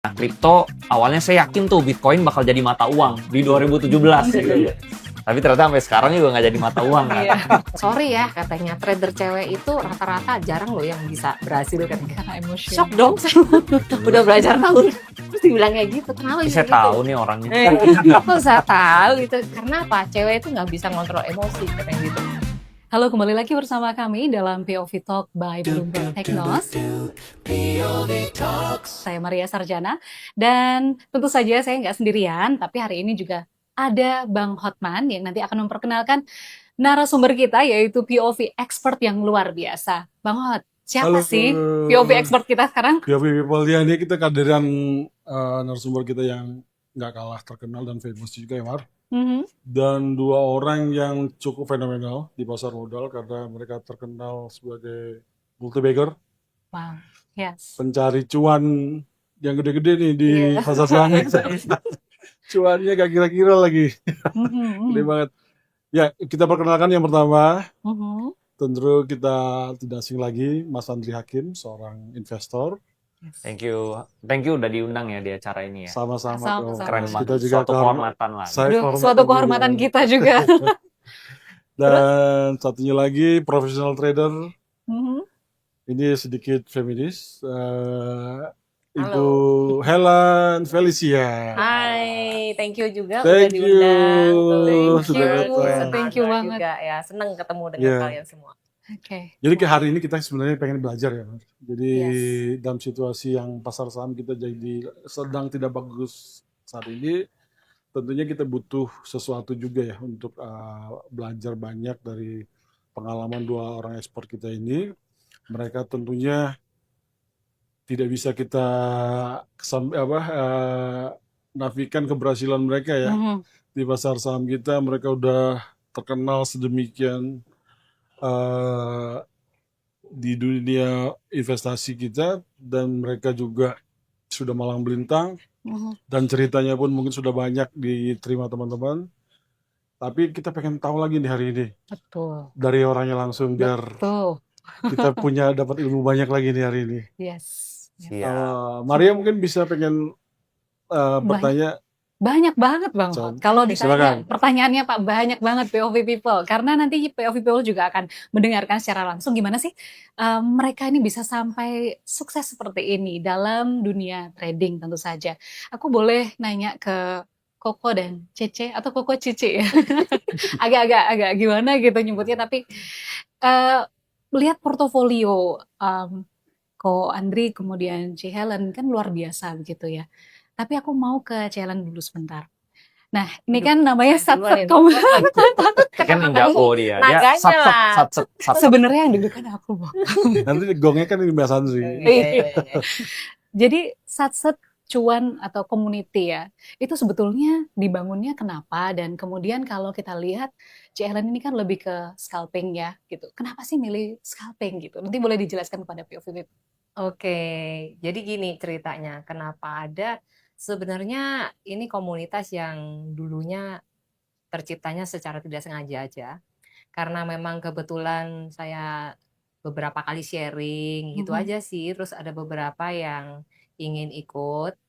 Nah, kripto awalnya saya yakin tuh Bitcoin bakal jadi mata uang di 2017 gitu. Tapi ternyata sampai sekarang juga nggak jadi mata uang kan. Iya. Sorry ya, katanya trader cewek itu rata-rata jarang loh yang bisa berhasil kan. Karena emosi. Shock dong, saya udah belajar tahun. Terus dibilang kayak gitu, kenapa Saya bisa gitu? tahu nih orangnya. Kok saya tahu gitu, karena apa? Cewek itu nggak bisa ngontrol emosi, katanya gitu. Halo, kembali lagi bersama kami dalam POV Talk by Bloomberg Technos. Saya Maria Sarjana, dan tentu saja saya nggak sendirian, tapi hari ini juga ada Bang Hotman yang nanti akan memperkenalkan narasumber kita, yaitu POV expert yang luar biasa. Bang Hot, siapa Halo, sih POV expert kita sekarang? POV People ya, ini kita kehadiran narasumber kita yang nggak kalah terkenal dan famous juga ya Mar. Dan dua orang yang cukup fenomenal di pasar modal karena mereka terkenal sebagai multi-bagger, Wow, yes. pencari cuan yang gede-gede nih di pasar saham. Cuannya gak kira-kira lagi, gede banget. Ya, kita perkenalkan yang pertama. Tentu kita tidak asing lagi, Mas Andri Hakim, seorang investor. Thank you udah diundang ya di acara ini ya. Sama-sama. Sama-sama. Keren Kita banget. juga Suatu kehormatan lah. Suatu kehormatan kita juga. Dan satunya lagi professional trader. Mhm. Ini sedikit feminis. Ibu Helen Felicia. Hai, thank you juga Thank udah diundang. you. Sudah datang. Thank you banget. Juga ya, seneng ketemu dengan Yeah. kalian semua. Oke. Jadi ke hari ini kita sebenarnya pengen belajar ya, Mas. Jadi Yes. dalam situasi yang pasar saham kita jadi sedang tidak bagus saat ini, tentunya kita butuh sesuatu juga ya untuk belajar banyak dari pengalaman dua orang ekspor kita ini. Mereka tentunya tidak bisa kita nafikan keberhasilan mereka ya di pasar saham kita. Mereka udah terkenal sedemikian di dunia investasi kita, dan mereka juga sudah malang melintang, dan ceritanya pun mungkin sudah banyak diterima teman-teman. Tapi kita pengen tahu lagi nih hari ini Betul. dari orangnya langsung biar Betul. kita dapat ilmu banyak lagi nih hari ini. Yes. Iya. Maria mungkin bisa pengen bertanya. Banyak banget Bang Hot. Kalau ditanya Silakan. pertanyaannya Pak, banyak banget POV People. Karena nanti POV People juga akan mendengarkan secara langsung gimana sih mereka ini bisa sampai sukses seperti ini dalam dunia trading tentu saja. Aku boleh nanya ke Koko dan Cece atau Koko Cici ya. agak gimana gitu nyebutnya, tapi melihat portofolio Ko Andri kemudian Ci Helen kan luar biasa begitu ya. Tapi aku mau ke Helen dulu sebentar. Nah, ini kan namanya satset Kan yang jago dia. Naganya Satset. Sebenarnya yang deg-degan aku, Bang. Nanti gongnya kan ini Mbak Sandri. Iya. Jadi satset cuan atau community ya, itu sebetulnya dibangunnya kenapa? Dan kemudian kalau kita lihat Ci Helen ini kan lebih ke scalping ya, gitu. Kenapa sih milih scalping gitu? Nanti boleh dijelaskan kepada POV. Oke, jadi gini ceritanya, kenapa ada sebenarnya ini komunitas yang dulunya terciptanya secara tidak sengaja aja, karena memang kebetulan saya beberapa kali sharing gitu aja sih, terus ada beberapa yang ingin ikut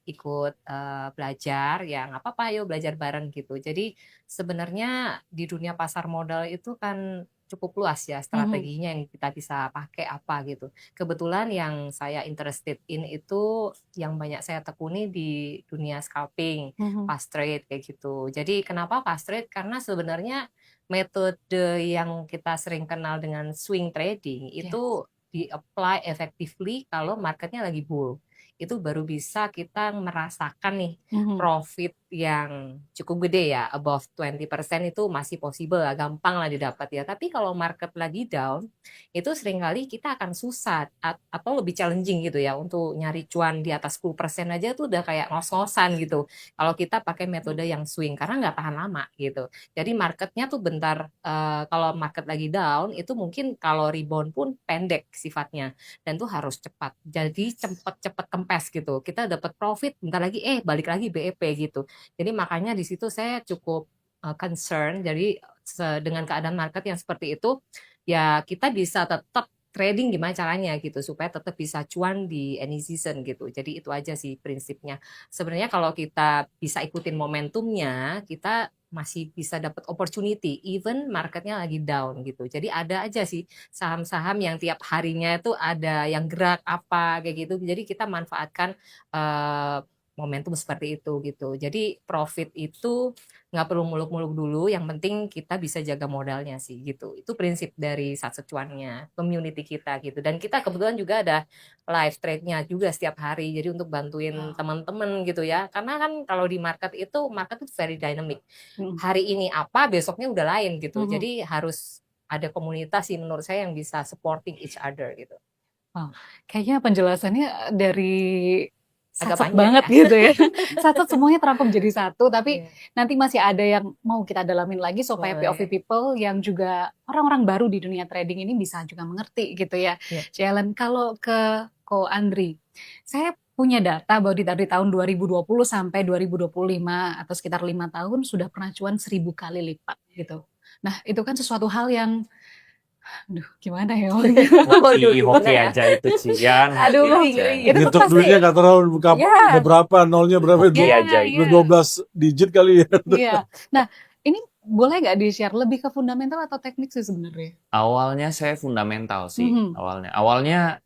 belajar, ya nggak apa-apa, yuk belajar bareng gitu. Jadi sebenarnya di dunia pasar modal itu kan cukup luas ya strateginya yang kita bisa pakai apa gitu. Kebetulan yang saya interested in itu yang banyak saya tekuni di dunia scalping, fast trade kayak gitu. Jadi kenapa fast trade? Karena sebenarnya metode yang kita sering kenal dengan swing trading itu di-apply effectively kalau marketnya lagi bull. Itu baru bisa kita merasakan nih profit yang cukup gede ya, above 20% itu masih possible lah, gampang lah didapat ya. Tapi kalau market lagi down, itu seringkali kita akan susah atau lebih challenging gitu ya untuk nyari cuan di atas 10% aja tuh udah kayak ngos-ngosan gitu. Kalau kita pakai metode yang swing, karena nggak tahan lama gitu. Jadi marketnya tuh bentar, kalau market lagi down, itu mungkin kalau rebound pun pendek sifatnya. Dan tuh harus cepat. Jadi cepet kempes gitu. Kita dapat profit, bentar lagi balik lagi BEP gitu. Jadi makanya di situ saya cukup concern. Jadi dengan keadaan market yang seperti itu, ya kita bisa tetap trading gimana caranya gitu supaya tetap bisa cuan di any season gitu. Jadi itu aja sih prinsipnya. Sebenarnya kalau kita bisa ikutin momentumnya, kita masih bisa dapat opportunity even marketnya lagi down gitu. Jadi ada aja sih saham-saham yang tiap harinya itu ada yang gerak apa kayak gitu. Jadi kita manfaatkan eh, momentum seperti itu gitu. Jadi profit itu nggak perlu muluk-muluk dulu, yang penting kita bisa jaga modalnya sih gitu. Itu prinsip dari Satset Cuannya, community kita gitu. Dan kita kebetulan juga ada live trade-nya juga setiap hari. Jadi untuk bantuin teman-teman gitu ya. Karena kan kalau di market itu very dynamic. Hari ini apa, besoknya udah lain gitu. Jadi harus ada komunitas sih menurut saya yang bisa supporting each other gitu. Wow, kayaknya penjelasannya dari Agak Satset panjang banget ya. gitu ya. Satset semuanya terangkum jadi satu, tapi Iya. nanti masih ada yang mau kita dalamin lagi supaya Boleh. POV people yang juga orang-orang baru di dunia trading ini bisa juga mengerti gitu ya. Iya. Jalen, kalau ke Ko Andri, saya punya data bahwa dari tahun 2020 sampai 2025 atau sekitar 5 tahun sudah pernah cuan 1000 kali lipat gitu. Nah, itu kan sesuatu hal yang aduh, gimana ya? Hoki aja itu Cian. Aduh, Hoki aja. itu tuh Ngitung pasti- duitnya nggak terlalu buka Ya. berapa, nolnya berapa, Hoki aja. Iya. 12 digit kali ya. Iya. Nah, ini boleh nggak di-share lebih ke fundamental atau teknik sih sebenarnya? Awalnya saya fundamental sih. Mhm. Awalnya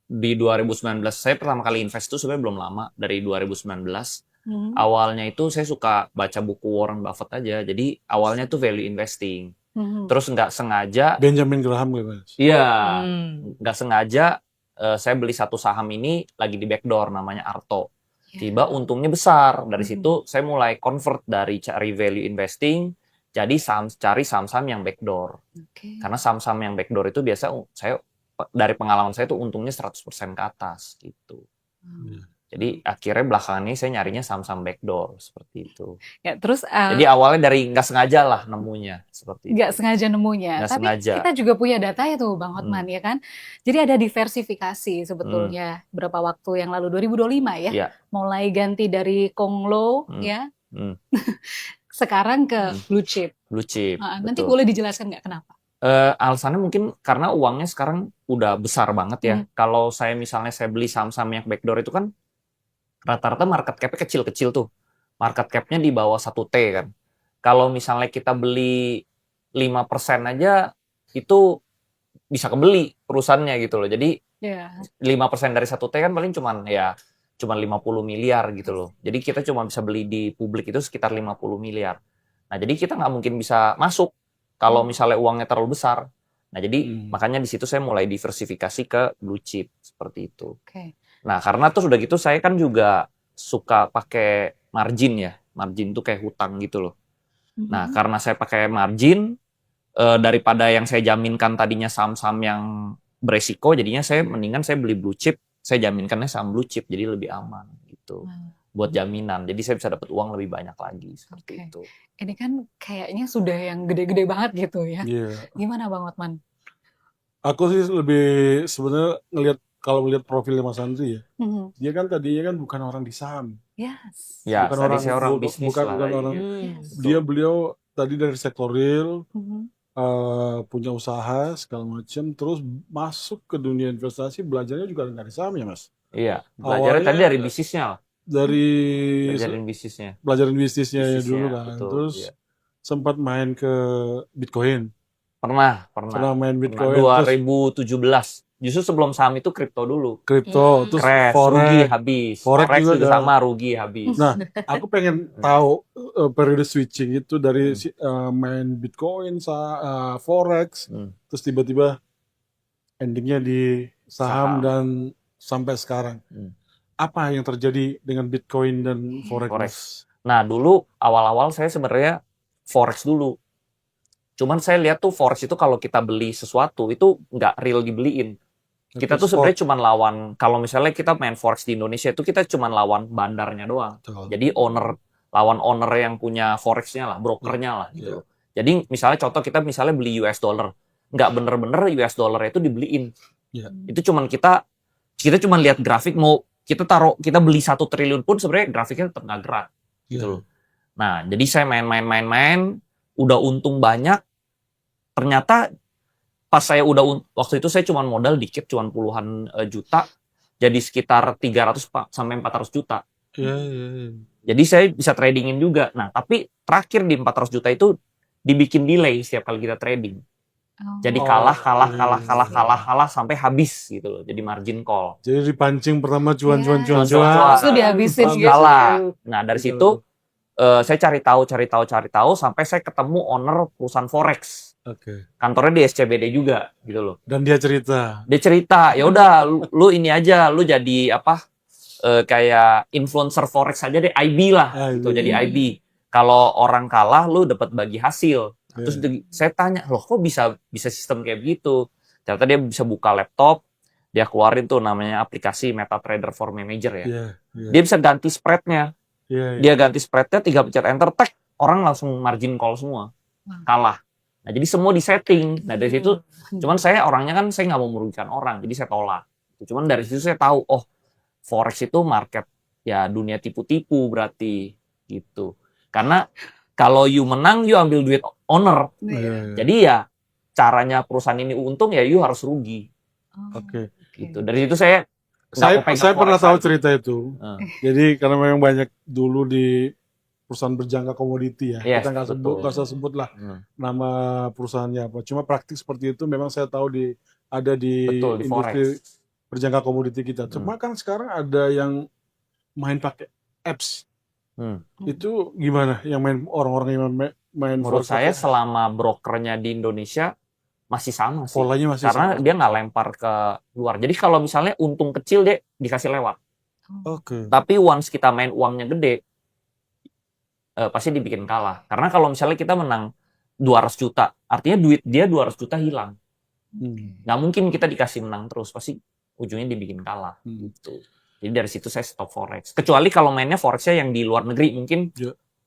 di 2019 saya pertama kali invest itu sebenarnya belum lama, dari 2019. Mhm. Awalnya itu saya suka baca buku Warren Buffett aja. Jadi awalnya tuh value investing. Mhm. Terus nggak sengaja, Benjamin Graham gitu. iya, Hmm. nggak sengaja saya beli satu saham ini lagi di backdoor namanya Arto. Ya. Tiba untungnya besar. Dari Mhm. situ saya mulai convert dari cari value investing jadi cari saham-saham yang backdoor. Oke. Karena saham-saham yang backdoor itu biasa saya dari pengalaman saya tuh untungnya 100% ke atas gitu. Hmm. Jadi akhirnya belakangan ini saya nyarinya saham-saham backdoor seperti itu. Ya, terus Jadi awalnya dari nggak sengaja lah nemunya seperti nggak itu. sengaja nemunya. Nggak Tapi sengaja. kita juga punya data ya tuh Bang Hotman ya kan. Jadi ada diversifikasi sebetulnya berapa waktu yang lalu 2025 ya. Iya. Mulai ganti dari Konglo ya. Hmm. Sekarang ke blue chip. Blue chip. Nanti betul. boleh dijelaskan nggak kenapa? Alasannya mungkin karena uangnya sekarang udah besar banget ya. Kalau saya misalnya saya beli saham-saham yang backdoor itu kan rata-rata market cap-nya kecil-kecil tuh. Market cap-nya di bawah 1T kan. Kalau misalnya kita beli 5% aja itu bisa kebeli perusahaannya gitu loh. Jadi Ya. 5% dari 1T kan paling cuman 50 miliar gitu loh. Jadi kita cuma bisa beli di publik itu sekitar 50 miliar. Nah, jadi kita nggak mungkin bisa masuk kalau misalnya uangnya terlalu besar. Nah, jadi makanya di situ saya mulai diversifikasi ke blue chip seperti itu. Oke. Nah, karena terus udah gitu saya kan juga suka pakai margin ya. Margin tuh kayak hutang gitu loh. Nah, karena saya pakai margin daripada yang saya jaminkan tadinya saham-saham yang beresiko, jadinya saya mendingan saya beli blue chip, saya jaminkannya saham blue chip jadi lebih aman gitu. Buat jaminan. Jadi saya bisa dapat uang lebih banyak lagi seperti Oke. itu. Ini kan kayaknya sudah yang gede-gede banget gitu ya. Iya. Gimana Bang Hotman? Aku sih lebih sebenarnya kalau ngelihat profilnya Mas Andri ya, dia kan tadinya kan bukan orang di saham. Yes. Ya, Bukan tadi orang- saya orang bukan- bisnis bukan- lah. bukan iya. orang- Beliau tadi dari sektor real, Mhm. punya usaha segala macam, terus masuk ke dunia investasi, belajarnya juga dari saham ya Mas. Iya, belajarnya Awalnya- tadi dari bisnisnya lah. Dari Belajarin bisnisnya. pelajaran bisnisnya Bisnisnya, dulu kan, betul, terus iya. sempat main ke Bitcoin, Pernah. pernah main Pernah. Bitcoin, terus 2017. Justru sebelum saham itu kripto dulu. kripto, terus Crash, forex. rugi habis. Forex Forex juga juga kan. sama, rugi habis. Nah, aku pengen tahu periode switching itu dari main Bitcoin, forex, terus tiba-tiba endingnya di saham Saham. dan sampai sekarang. Apa yang terjadi dengan Bitcoin dan forex? Forex. Nah, dulu awal-awal saya sebenarnya forex dulu. Cuman saya lihat tuh forex itu kalau kita beli sesuatu itu nggak real dibeliin. Kita tuh sebenarnya cuma lawan, kalau misalnya kita main forex di Indonesia itu kita cuma lawan bandarnya doang. Jadi lawan owner yang punya forexnya lah, brokernya lah gitu. Jadi misalnya contoh kita misalnya beli US dollar, nggak bener-bener US dollar itu dibeliin. Itu cuman kita cuma lihat grafik, mau kita beli 1 triliun pun sebenarnya grafiknya tetap nggak gerak gitu loh. Nah, jadi saya main, udah untung banyak, ternyata pas saya waktu itu saya cuma modal dikit, cuma puluhan juta, jadi sekitar 300 sampai 400 juta. Iya, iya, iya. Jadi saya bisa tradingin juga. Nah, tapi terakhir di 400 juta itu dibikin delay setiap kali kita trading. Jadi Oh, kalah iya. sampai habis gitu loh. Jadi margin call. Jadi dipancing pertama cuan. Cuan. Terus itu dihabisin Terus gitu. kalah. Nah, dari Betul. situ saya cari tahu sampai saya ketemu owner perusahaan forex. Oke. Kantornya di SCBD juga gitu loh. Dan dia cerita. Dia cerita, ya udah lu ini aja, lu jadi apa? Kayak influencer forex aja deh, IB lah gitu, IB. jadi IB. Kalau orang kalah lu dapat bagi hasil. Iya. Terus saya tanya, loh kok bisa sistem kayak begitu? Ternyata dia bisa buka laptop, dia keluarin tuh namanya aplikasi MetaTrader 4 Manager ya. Iya, iya. Dia bisa ganti spreadnya. Iya, iya. Dia ganti spreadnya, 3 pencet enter, tek, orang langsung margin call semua. Kalah. Nah, jadi semua disetting. Nah, dari situ, cuman saya orangnya kan, saya nggak mau merugikan orang, jadi saya tolak. Cuman dari situ saya tahu, oh, forex itu market, ya dunia tipu-tipu berarti, gitu. Karena kalau you menang, you ambil duit owner. Iya, iya. Jadi ya, caranya perusahaan ini untung, ya you harus rugi. Oke. Gitu. Dari situ saya Saya pernah tahu cerita itu. Nah. Jadi karena memang banyak dulu di perusahaan berjangka komoditi ya. Yes, Kita nggak usah sebut lah nama perusahaannya apa. Cuma praktik seperti itu memang saya tahu ada di Betul, di industri forex. berjangka komoditi kita. Cuma kan sekarang ada yang main pakai apps. Itu gimana? Yang main orang-orang yang main Menurut forex saya pakai selama brokernya di Indonesia masih sama sih. polanya masih Karena sama. dia nggak lempar ke luar. Jadi kalau misalnya untung kecil dia dikasih lewat. Oke. Tapi once kita main uangnya gede, pasti dibikin kalah. Karena kalau misalnya kita menang 200 juta, artinya duit dia 200 juta hilang. Nggak mungkin kita dikasih menang terus, pasti ujungnya dibikin kalah. Gitu. Jadi dari situ saya stop forex. Kecuali kalau mainnya forexnya yang di luar negeri, mungkin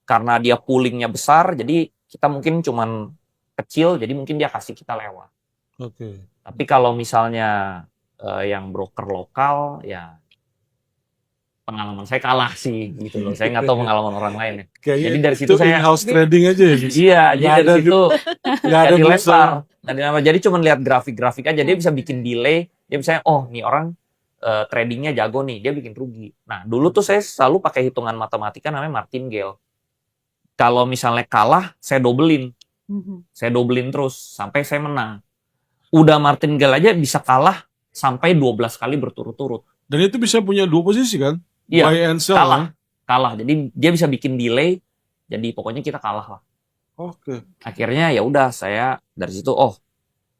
karena dia poolingnya besar, jadi kita mungkin cuman kecil, jadi mungkin dia kasih kita lewat. Oke. Tapi kalau misalnya yang broker lokal, ya pengalaman saya kalah sih gitu loh. Saya nggak tahu pengalaman orang lain ya. Kayaknya Jadi dari situ itu saya in-house trading aja ya. iya, jadi Nggak dari ada situ nggak ada dilempar. Jadi cuma lihat grafik-grafik aja, dia bisa bikin delay, dia misalnya oh nih orang tradingnya jago nih, dia bikin rugi. Nah dulu tuh saya selalu pakai hitungan matematika namanya martingale. Kalau misalnya kalah, saya dobelin terus sampai saya menang. Udah martingale aja bisa kalah sampai 12 kali berturut-turut. Dan itu bisa punya dua posisi kan? Iya, Buy and sell. kalah. Jadi dia bisa bikin delay. Jadi pokoknya kita kalah lah. Oke. Akhirnya ya udah saya dari situ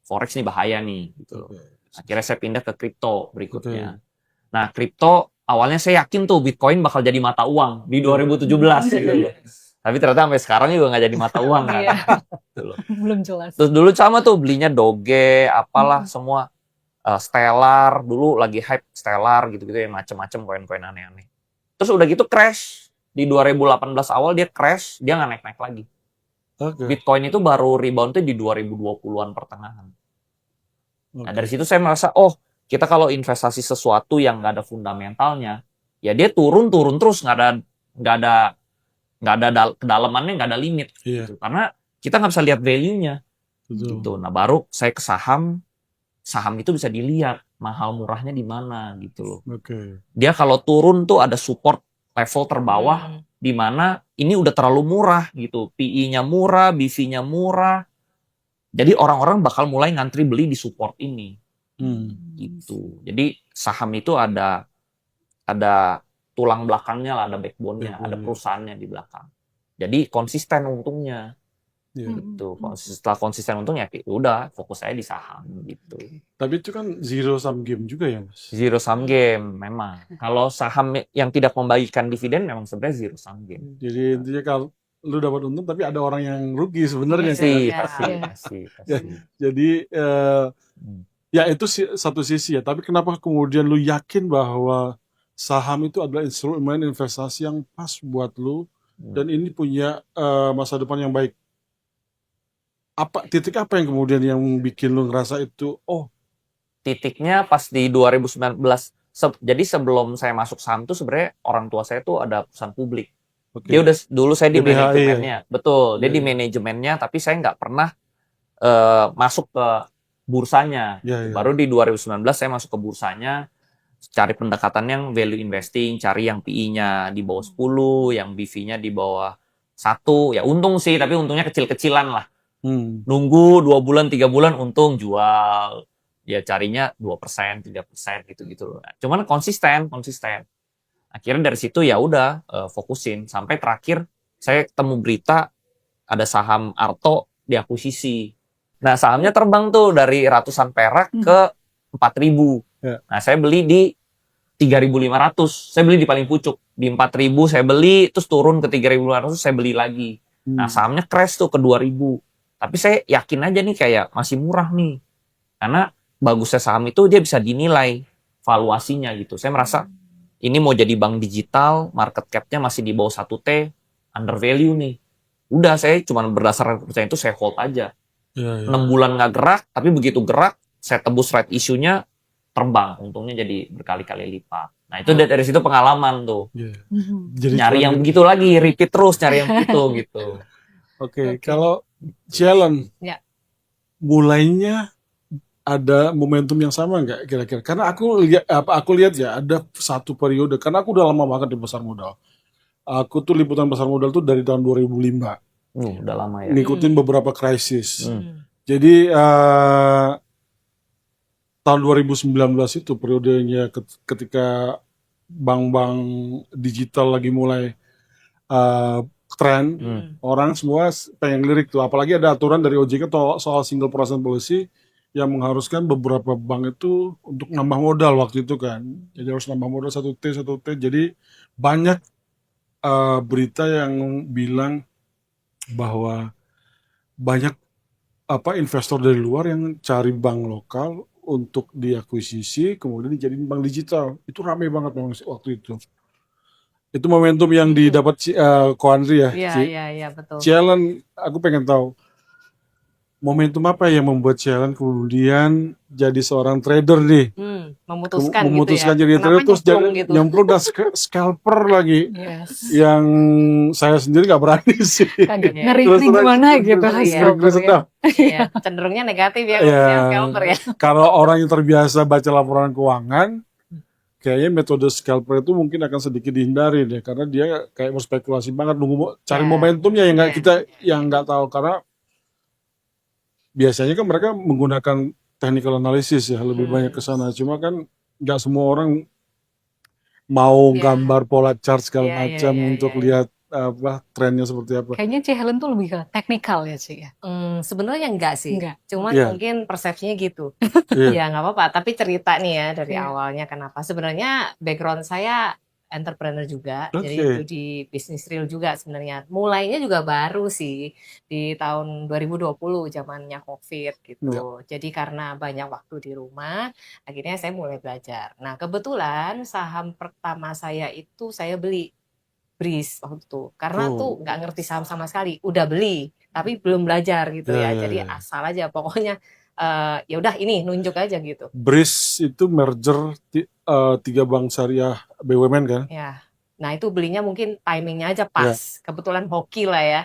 forex nih bahaya nih gitu. Akhirnya saya pindah ke kripto berikutnya. Nah, kripto awalnya saya yakin tuh Bitcoin bakal jadi mata uang di 2017 gitu. Tapi ternyata sampai sekarang juga nggak jadi mata uang kan. Gitu loh. Belum jelas. Terus dulu sama tuh belinya Doge, apalah semua. Stellar, dulu lagi hype Stellar gitu-gitu ya, macem-macem koin-koin aneh-aneh. Terus udah gitu crash. Di 2018 awal dia crash, dia nggak naik-naik lagi. Bitcoin itu baru rebound-nya di 2020-an pertengahan. Nah dari situ saya merasa, kita kalau investasi sesuatu yang nggak ada fundamentalnya, ya dia turun terus, nggak ada kedalamannya, nggak ada limit. Gitu. Karena kita nggak bisa lihat value-nya. Gitu. Nah baru saya ke saham itu bisa dilihat mahal murahnya di mana gitu loh. Dia kalau turun tuh ada support level terbawah di mana ini udah terlalu murah gitu. PE-nya murah, BV-nya murah. Jadi orang-orang bakal mulai ngantri beli di support ini. Gitu. Jadi saham itu ada tulang belakangnya lah, ada backbone-nya, ada perusahaannya di belakang. Jadi konsisten untungnya. Gitu. Setelah konsisten untungnya, udah fokus saya di saham gitu. Tapi itu kan zero sum game juga ya, Mas? Zero sum game memang. Kalau saham yang tidak membagikan dividen memang sebenarnya zero sum game. Jadi intinya kalau lu dapat untung tapi ada orang yang rugi sebenarnya. Pasti. Jadi ya itu satu sisi ya. Tapi kenapa kemudian lu yakin bahwa saham itu adalah instrumen investasi yang pas buat lu dan ini punya masa depan yang baik? Titik apa yang kemudian yang bikin lu ngerasa itu titiknya pas di 2019. Jadi sebelum saya masuk saham tuh sebenarnya orang tua saya tuh ada perusahaan publik. Dia udah dulu saya di manajemennya. Betul, dia di manajemennya tapi saya nggak pernah masuk ke bursanya. Ya, ya. Baru di 2019 saya masuk ke bursanya, cari pendekatan yang value investing, cari yang PE-nya di bawah 10, yang BV-nya di bawah 1. Ya untung sih, tapi untungnya kecil-kecilan lah. Nunggu 2 bulan, 3 bulan untung jual. Ya carinya 2%, 3% gitu-gitu. Cuman konsisten. Akhirnya dari situ ya udah fokusin sampai terakhir saya ketemu berita ada saham Arto diakuisisi. Nah, sahamnya terbang tuh dari ratusan perak ke 4.000. Ya. Nah, saya beli di 3.500. Saya beli di paling pucuk. Di 4.000 saya beli, terus turun ke 3.500 saya beli lagi. Nah, sahamnya crash tuh ke 2.000. Tapi saya yakin aja nih kayak masih murah nih. Karena bagusnya saham itu dia bisa dinilai valuasinya gitu. Saya merasa ini mau jadi bank digital, market cap-nya masih di bawah 1T, under value nih. Udah, saya cuma berdasarkan kepercayaan itu saya hold aja. 6 bulan nggak gerak, tapi begitu gerak, saya tebus right issue-nya, terbang. Untungnya jadi berkali-kali lipat. Nah, itu dari situ pengalaman tuh. Jadi Nyari yang begitu lagi, repeat terus, nyari yang begitu gitu. Oke, kalau challenge, Ya. mulainya ada momentum yang sama nggak kira-kira? Karena aku lihat ya ada satu periode, karena aku udah lama banget di pasar modal. Aku tuh liputan pasar modal tuh dari tahun 2005. Udah lama ya. Ngikutin beberapa krisis. Jadi tahun 2019 itu periodenya ketika bank-bank digital lagi mulai tren, orang semua pengen lirik tuh. Apalagi ada aturan dari OJK soal single percent policy yang mengharuskan beberapa bank itu untuk nambah modal waktu itu kan. Jadi harus nambah modal 1T. Jadi banyak berita yang bilang bahwa banyak investor dari luar yang cari bank lokal untuk diakuisisi, kemudian dijadiin bank digital. Itu ramai banget memang waktu itu. Itu momentum yang didapat Ko Andri ya. Iya, betul. Challenge, aku pengen tahu momentum apa yang membuat Challenge kemudian jadi seorang trader nih. Memutuskan jadi trader, terus jadi gitu. nyemplung dan scalper lagi. Yes. Yang saya sendiri nggak berani sih. Ngeri Terus gimana gitu. Iya, cenderungnya negatif ya scalper ya. Kalau orang yang terbiasa baca laporan keuangan, kayaknya metode scalper itu mungkin akan sedikit dihindari deh, karena dia kayak berspekulasi banget, cari momentumnya yang kita yang nggak tahu, karena biasanya kan mereka menggunakan technical analysis ya, lebih banyak ke sana. Cuma kan nggak semua orang mau gambar pola chart segala macam untuk lihat trennya seperti apa. Kayaknya Helen tuh lebih ke teknikal ya Ci ya. Sebenarnya enggak sih. Cuman mungkin persepsinya gitu. Ya nggak apa-apa. Tapi cerita nih ya dari awalnya kenapa. Sebenarnya background saya entrepreneur juga, jadi itu di bisnis real juga sebenarnya. Mulainya juga baru sih di tahun 2020 zamannya COVID gitu. Jadi karena banyak waktu di rumah, akhirnya saya mulai belajar. Nah kebetulan saham pertama saya itu saya beli BRIS waktu itu, karena tuh nggak ngerti saham sama sekali. Udah beli, tapi belum belajar gitu ya. Jadi asal aja, pokoknya ya udah ini nunjuk aja gitu. BRIS itu merger 3 bank syariah BUMN kan? Ya, nah itu belinya mungkin timingnya aja pas, kebetulan hoki lah ya.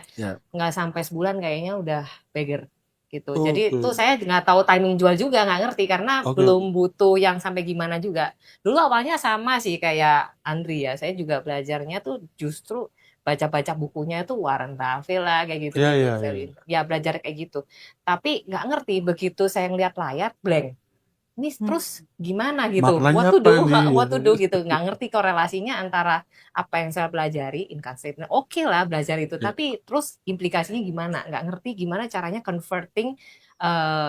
Nggak sampai sebulan kayaknya udah beggar gitu. Jadi itu saya nggak tahu timing jual juga, nggak ngerti karena belum butuh yang sampai gimana juga. Dulu awalnya sama sih kayak Andri ya, saya juga belajarnya tuh justru baca-baca bukunya itu Warren Buffett lah kayak gitu. Ya belajar kayak gitu. Tapi nggak ngerti begitu saya ngeliat layar blank. Ini terus gimana gitu, what to do gitu, nggak ngerti korelasinya antara apa yang saya pelajari, income statement, oke lah belajar itu, tapi terus implikasinya gimana, nggak ngerti gimana caranya converting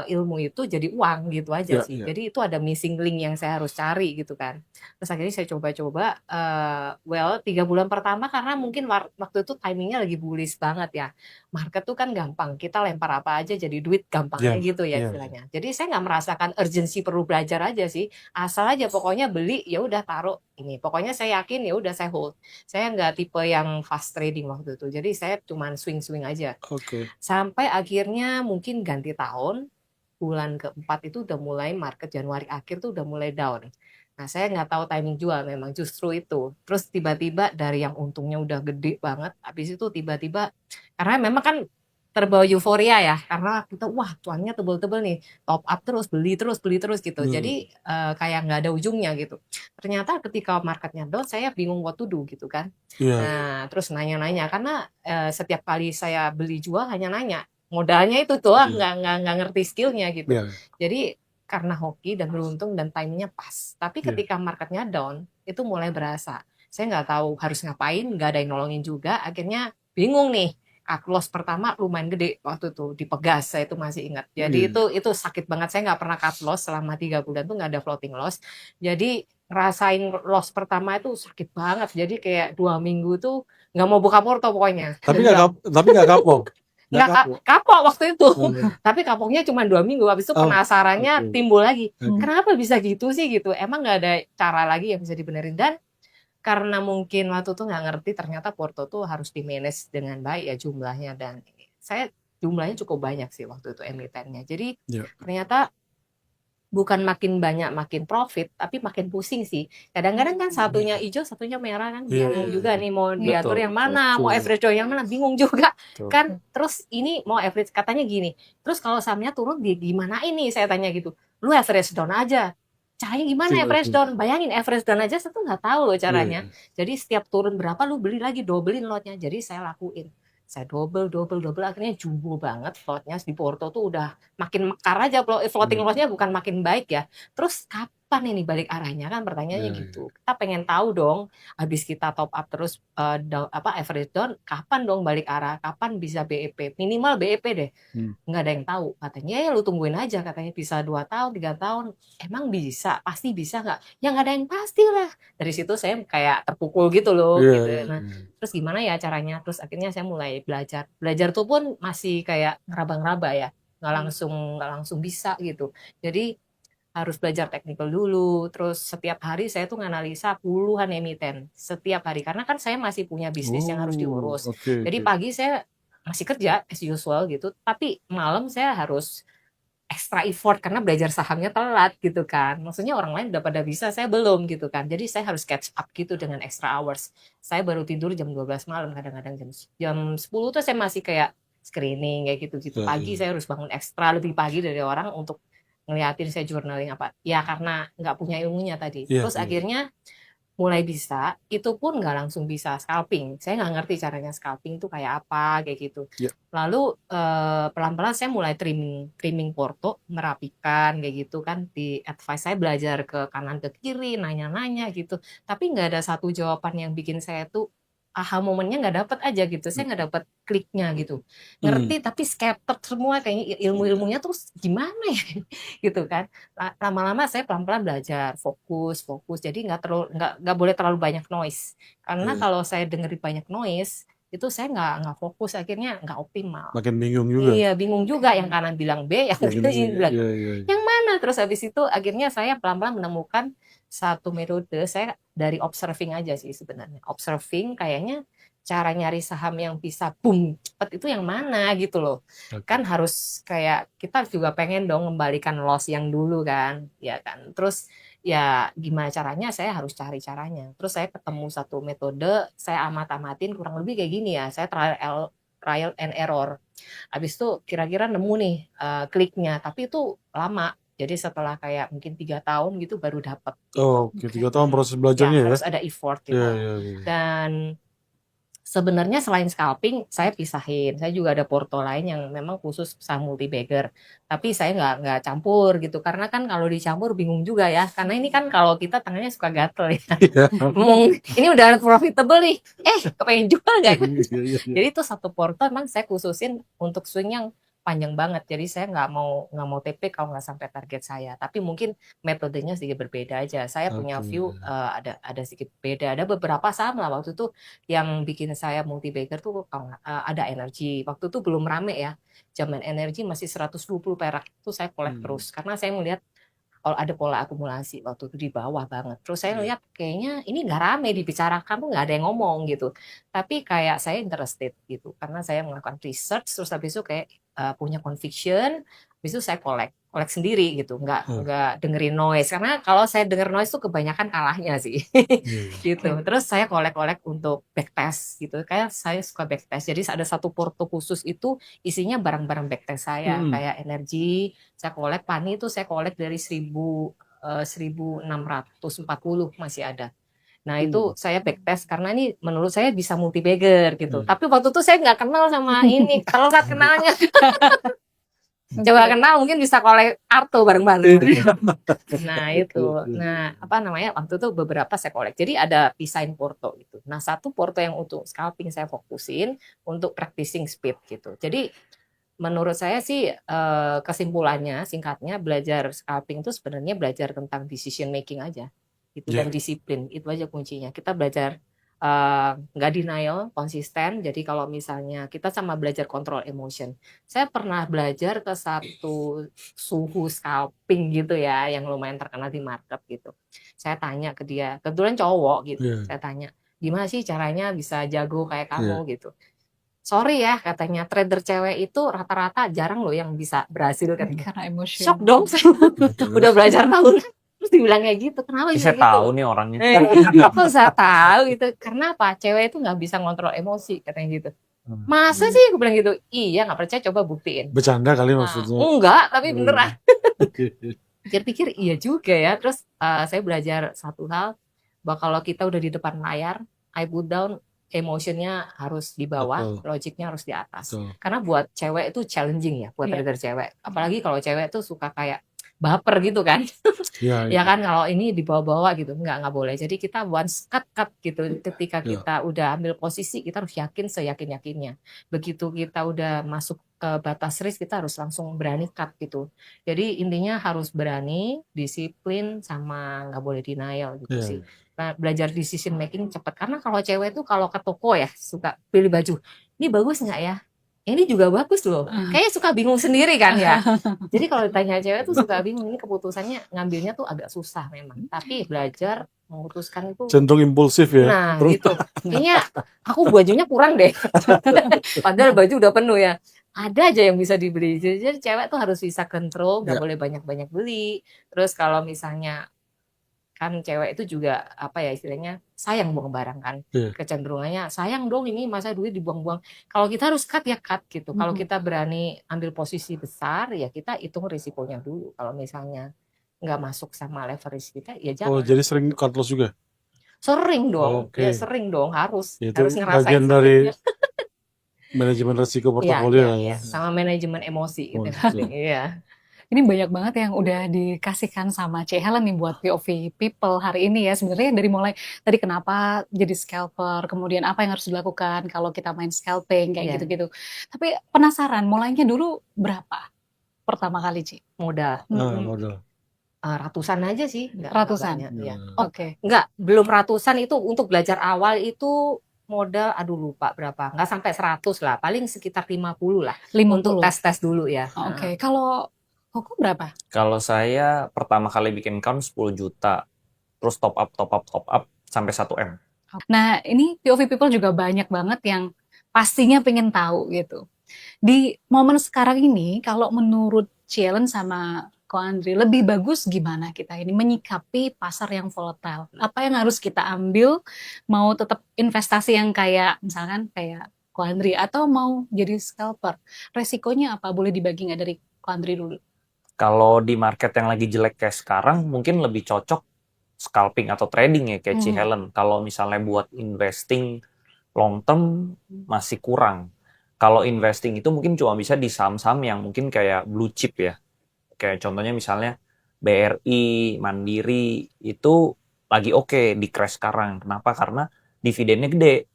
ilmu itu jadi uang gitu aja sih. Jadi itu ada missing link yang saya harus cari gitu kan. Terus akhirnya saya coba-coba, 3 bulan pertama karena mungkin waktu itu timingnya lagi bullish banget ya. Market tuh kan gampang, kita lempar apa aja jadi duit gampangnya gitu ya istilahnya. Jadi saya nggak merasakan urgensi perlu belajar aja sih, asal aja pokoknya beli ya udah taruh ini. Pokoknya saya yakin ya udah saya hold. Saya nggak tipe yang fast trading waktu itu. Jadi saya cuman swing aja. Sampai akhirnya mungkin ganti tahun, bulan keempat itu udah mulai market Januari akhir tuh udah mulai down. Nah saya nggak tahu timing jual memang justru itu. Terus tiba-tiba dari yang untungnya udah gede banget, habis itu tiba-tiba karena memang kan terbawa euforia ya, karena kita wah cuannya tebel-tebel nih, top up terus, beli terus gitu. Hmm. Jadi kayak nggak ada ujungnya gitu. Ternyata ketika marketnya down, saya bingung what to do gitu kan. Iya. Nah, terus nanya-nanya karena setiap kali saya beli jual hanya nanya. Modalnya itu tuh Iya. nggak ngerti skillnya gitu. Iya. Jadi karena hoki dan beruntung dan timingnya pas. Tapi Iya. ketika marketnya down, itu mulai berasa. Saya nggak tahu harus ngapain, nggak ada yang nolongin juga. Akhirnya bingung nih. Cut loss pertama lumayan gede waktu itu di Pegas, saya itu masih ingat. Jadi Iya. itu sakit banget. Saya nggak pernah cut loss selama 3 bulan tuh nggak ada floating loss. Jadi ngerasain loss pertama itu sakit banget. Jadi kayak 2 minggu tuh nggak mau buka porto pokoknya. Tapi nggak kapok. Nggak kapok waktu itu. Tapi kapoknya cuma 2 minggu. Habis itu Oh, penasarannya oke. timbul lagi. Oke. Kenapa bisa gitu sih gitu? Emang nggak ada cara lagi yang bisa dibenerin. Dan karena mungkin waktu itu nggak ngerti, ternyata porto tuh harus di-manage dengan baik ya jumlahnya. Dan saya jumlahnya cukup banyak sih waktu itu emitennya. Jadi Iya. ternyata bukan makin banyak makin profit, tapi makin pusing sih. Kadang-kadang kan satunya hijau, satunya merah kan. Iya, Bingung iya, juga iya. nih mau Betul, diatur yang mana, mau betul. average down yang mana, bingung juga. Betul. Kan terus ini mau average, katanya gini. Terus kalau sahamnya turun gimana ini, saya tanya gitu. Lu average down aja. Caranya gimana Coba, average coba. down? Bayangin average down aja saya tuh nggak tahu loh caranya. Iya. Jadi setiap turun berapa lu beli lagi, dobelin lotnya. Jadi saya lakuin. Saya double, akhirnya jumbo banget lotnya di Porto tuh udah makin mekar aja, floating lossnya bukan makin baik ya. Terus kapan ini balik arahnya kan pertanyaannya Iya, gitu. Kita pengen tahu dong, habis kita top up terus average down, kapan dong balik arah, kapan bisa BEP, minimal BEP deh. Nggak ada yang tahu katanya, ya lu tungguin aja katanya, bisa 2 tahun 3 tahun. Emang bisa, pasti bisa nggak? Ya nggak ada yang pasti lah. Dari situ saya kayak terpukul gitu loh. Iya, Gitu. iya, Nah, iya. terus gimana ya caranya? Terus akhirnya saya mulai belajar tuh pun masih kayak ngeraba-ngeraba ya, nggak langsung bisa gitu. Jadi harus belajar technical dulu. Terus setiap hari saya tuh nganalisa puluhan emiten setiap hari, karena kan saya masih punya bisnis yang harus diurus. Oke, Jadi oke. pagi saya masih kerja as usual gitu, tapi malam saya harus extra effort karena belajar sahamnya telat gitu kan. Maksudnya orang lain udah pada bisa, saya belum gitu kan. Jadi saya harus catch up gitu dengan extra hours. Saya baru tidur jam 12 malam, kadang-kadang jam 10 tuh saya masih kayak screening kayak gitu-gitu. Iya, Pagi iya. saya harus bangun ekstra lebih pagi dari orang untuk ngeliatin saya journaling apa. Ya karena nggak punya ilmunya tadi. Iya, Terus iya. akhirnya mulai bisa, itu pun nggak langsung bisa scalping. Saya nggak ngerti caranya scalping itu kayak apa, kayak gitu. Iya. Lalu pelan-pelan saya mulai trimming porto, merapikan kayak gitu kan. Di advice saya belajar ke kanan ke kiri, nanya-nanya gitu. Tapi nggak ada satu jawaban yang bikin saya tuh aha momennya nggak dapet aja gitu. Saya nggak dapet kliknya gitu. Ngerti tapi scattered semua kayaknya ilmu-ilmunya terus gimana ya gitu kan. Lama-lama saya pelan-pelan belajar, fokus. Jadi nggak boleh terlalu banyak noise. Karena Iya. kalau saya dengerin banyak noise, itu saya nggak fokus, akhirnya nggak optimal. Makin bingung juga. Iya, bingung juga. Yang kanan bilang B, yang kiri bilang Iya, iya, iya. yang mana. Terus habis itu akhirnya saya pelan-pelan menemukan satu metode. Saya dari observing aja sih sebenarnya. Observing kayaknya cara nyari saham yang bisa boom cepet itu yang mana gitu loh. Oke. Kan harus kayak kita juga pengen dong mengembalikan loss yang dulu kan, ya kan. Terus ya gimana caranya, saya harus cari caranya. Terus saya ketemu satu metode, saya amat-amatin kurang lebih kayak gini ya. Saya trial and error. Habis itu kira-kira nemu nih kliknya, tapi itu lama. Jadi setelah kayak mungkin 3 tahun gitu baru dapat. Oh, oke. 3 tahun proses belajarnya ya? Harus ada effort gitu. Iya, iya, iya. Dan sebenarnya selain scalping, saya pisahin. Saya juga ada porto lain yang memang khusus saham multi bagger. Tapi saya nggak campur gitu. Karena kan kalau dicampur bingung juga ya. Karena ini kan kalau kita tangannya suka gatel ya. Iya. Ini udah profitable nih. Kepengen jual nggak? Iya, iya, iya. Jadi itu satu porto emang saya khususin untuk swing yang panjang banget. Jadi saya nggak mau TP kalau nggak sampai target saya. Tapi mungkin metodenya sedikit berbeda aja. Saya punya Oke. view ada sedikit beda. Ada beberapa saham lah waktu itu yang bikin saya multi bagger tuh ada energi. Waktu itu belum rame ya. Zaman energi masih 120 perak. Itu saya collect terus karena saya melihat kalau ada pola akumulasi waktu itu di bawah banget. Terus saya lihat kayaknya ini nggak rame dibicarakan tuh, nggak ada yang ngomong gitu. Tapi kayak saya interested gitu karena saya melakukan research terus habis itu kayak punya conviction, habis itu saya collect kolek sendiri gitu, nggak dengerin noise, karena kalau saya denger noise tuh kebanyakan kalahnya sih. Gitu. Terus saya kolek-kolek untuk backtest gitu, kayak saya suka backtest, jadi ada satu porto khusus itu isinya barang-barang backtest saya, kayak energi saya kolek, Pani itu saya kolek dari 1640 masih ada. Nah itu saya backtest karena ini menurut saya bisa multi bagger gitu. Tapi waktu itu saya nggak kenal sama ini, telat kenalnya. Coba kenal mungkin bisa kolek Arto bareng-bareng. Nah itu, nah apa namanya, waktu itu beberapa saya kolek. Jadi ada pisahin porto gitu. Nah satu porto yang untuk scalping saya fokusin untuk practicing speed gitu. Jadi menurut saya sih kesimpulannya singkatnya, belajar scalping itu sebenarnya belajar tentang decision making aja gitu, dan disiplin, itu aja kuncinya. Kita belajar nggak denial, konsisten. Jadi kalau misalnya kita sama belajar kontrol emotion, saya pernah belajar ke satu suhu scalping gitu ya, yang lumayan terkenal di market gitu. Saya tanya ke dia, kebetulan cowok gitu, saya tanya, gimana sih caranya bisa jago kayak kamu gitu. Sorry ya, katanya trader cewek itu rata-rata jarang loh yang bisa berhasil kan. Karena emosi. Shock dong, udah belajar tahun. Terus dibilang kayak gitu, kenapa bisa Saya gitu? tahu nih orangnya. Kok saya tahu gitu? Karena apa? Cewek itu nggak bisa ngontrol emosi, katanya gitu. Masa sih? Aku bilang gitu. Iya, nggak percaya, coba buktiin. Bercanda kali maksudnya. Enggak, tapi beneran. Pikir-pikir iya juga ya. Terus saya belajar satu hal, bahwa kalau kita udah di depan layar, I put down, emotionnya harus di bawah, logiknya harus di atas. Karena buat cewek itu challenging ya, buat trader cewek. Apalagi kalau cewek tuh suka kayak baper gitu kan. Ya kan, kalau ini dibawa-bawa gitu, nggak boleh. Jadi kita once cut gitu, ketika kita udah ambil posisi, kita harus yakin seyakin-yakinnya. Begitu kita udah masuk ke batas risk, kita harus langsung berani cut gitu. Jadi intinya harus berani, disiplin, sama nggak boleh denial gitu sih. Nah, belajar decision making cepat. Karena kalau cewek tuh kalau ke toko ya, suka pilih baju, ini bagus nggak ya? Ini juga bagus loh. Kayaknya suka bingung sendiri kan ya. Jadi kalau ditanya cewek tuh suka bingung, ini keputusannya ngambilnya tuh agak susah memang. Tapi belajar memutuskan itu cenderung impulsif ya. Nah, gitu. Kayaknya aku bajunya kurang deh. Padahal baju udah penuh ya. Ada aja yang bisa dibeli. Jadi cewek tuh harus bisa kontrol, nggak boleh banyak-banyak beli. Terus kalau misalnya kan cewek itu juga apa ya istilahnya, sayang buang barang kan. Kecenderungannya sayang dong, ini masa duit dibuang-buang. Kalau kita harus cut ya cut gitu. Kalau kita berani ambil posisi besar ya kita hitung risikonya dulu. Kalau misalnya nggak masuk sama leverage kita ya jangan. Oh, jadi sering cut loss juga? Sering dong. Ya sering dong, harus. Itu harus ngerasain bagian dari manajemen risiko portofolio ya. Sama manajemen emosi gitu. Iya. Ini banyak banget yang udah dikasihkan sama Cik Helen nih buat POV People hari ini ya. Sebenarnya dari mulai tadi kenapa jadi scalper, kemudian apa yang harus dilakukan kalau kita main scalping kayak gitu-gitu. Tapi penasaran, mulainya dulu berapa pertama kali, Ci? Modal. Modal. Ratusan aja sih. Ratusan? Ya. Oke. Enggak, belum ratusan. Itu untuk belajar awal itu modal, aduh lupa berapa. Enggak sampai 100 lah, paling sekitar 50 lah. 50. Untuk tes-tes dulu ya. Oke. Kalau Koko berapa? Kalau saya pertama kali bikin account 10 juta, terus top up sampai 1 M. Nah, ini POV People juga banyak banget yang pastinya pengen tahu gitu. Di momen sekarang ini, kalau menurut Cielen sama Ko Andri, lebih bagus gimana kita ini menyikapi pasar yang volatile? Apa yang harus kita ambil, mau tetap investasi yang kayak, misalkan kayak Ko Andri, atau mau jadi scalper? Resikonya apa? Boleh dibagi nggak dari Ko Andri dulu? Kalau di market yang lagi jelek kayak sekarang, mungkin lebih cocok scalping atau trading ya kayak Ci Helen. Kalau misalnya buat investing long term masih kurang. Kalau investing itu mungkin cuma bisa di saham-saham yang mungkin kayak blue chip ya. Kayak contohnya misalnya BRI, Mandiri itu lagi oke di crash sekarang. Kenapa? Karena dividennya gede.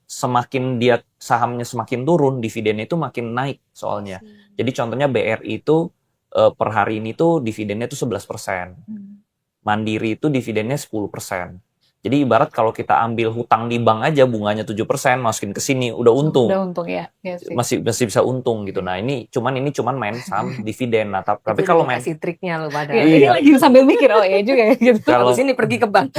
Semakin dia sahamnya semakin turun, dividennya itu makin naik soalnya. Jadi contohnya BRI itu per hari ini tuh dividennya tuh 11%. Mandiri itu dividennya 10%. Jadi ibarat kalau kita ambil hutang di bank aja bunganya 7%, masukin ke sini udah untung. Udah untung ya. Masih bisa untung gitu. Nah, ini cuman main saham dividen. Nah, tapi kalau main kasih triknya lo pada. Ini lagi sambil mikir, oh iya juga gitu. Kalau sini pergi ke bank.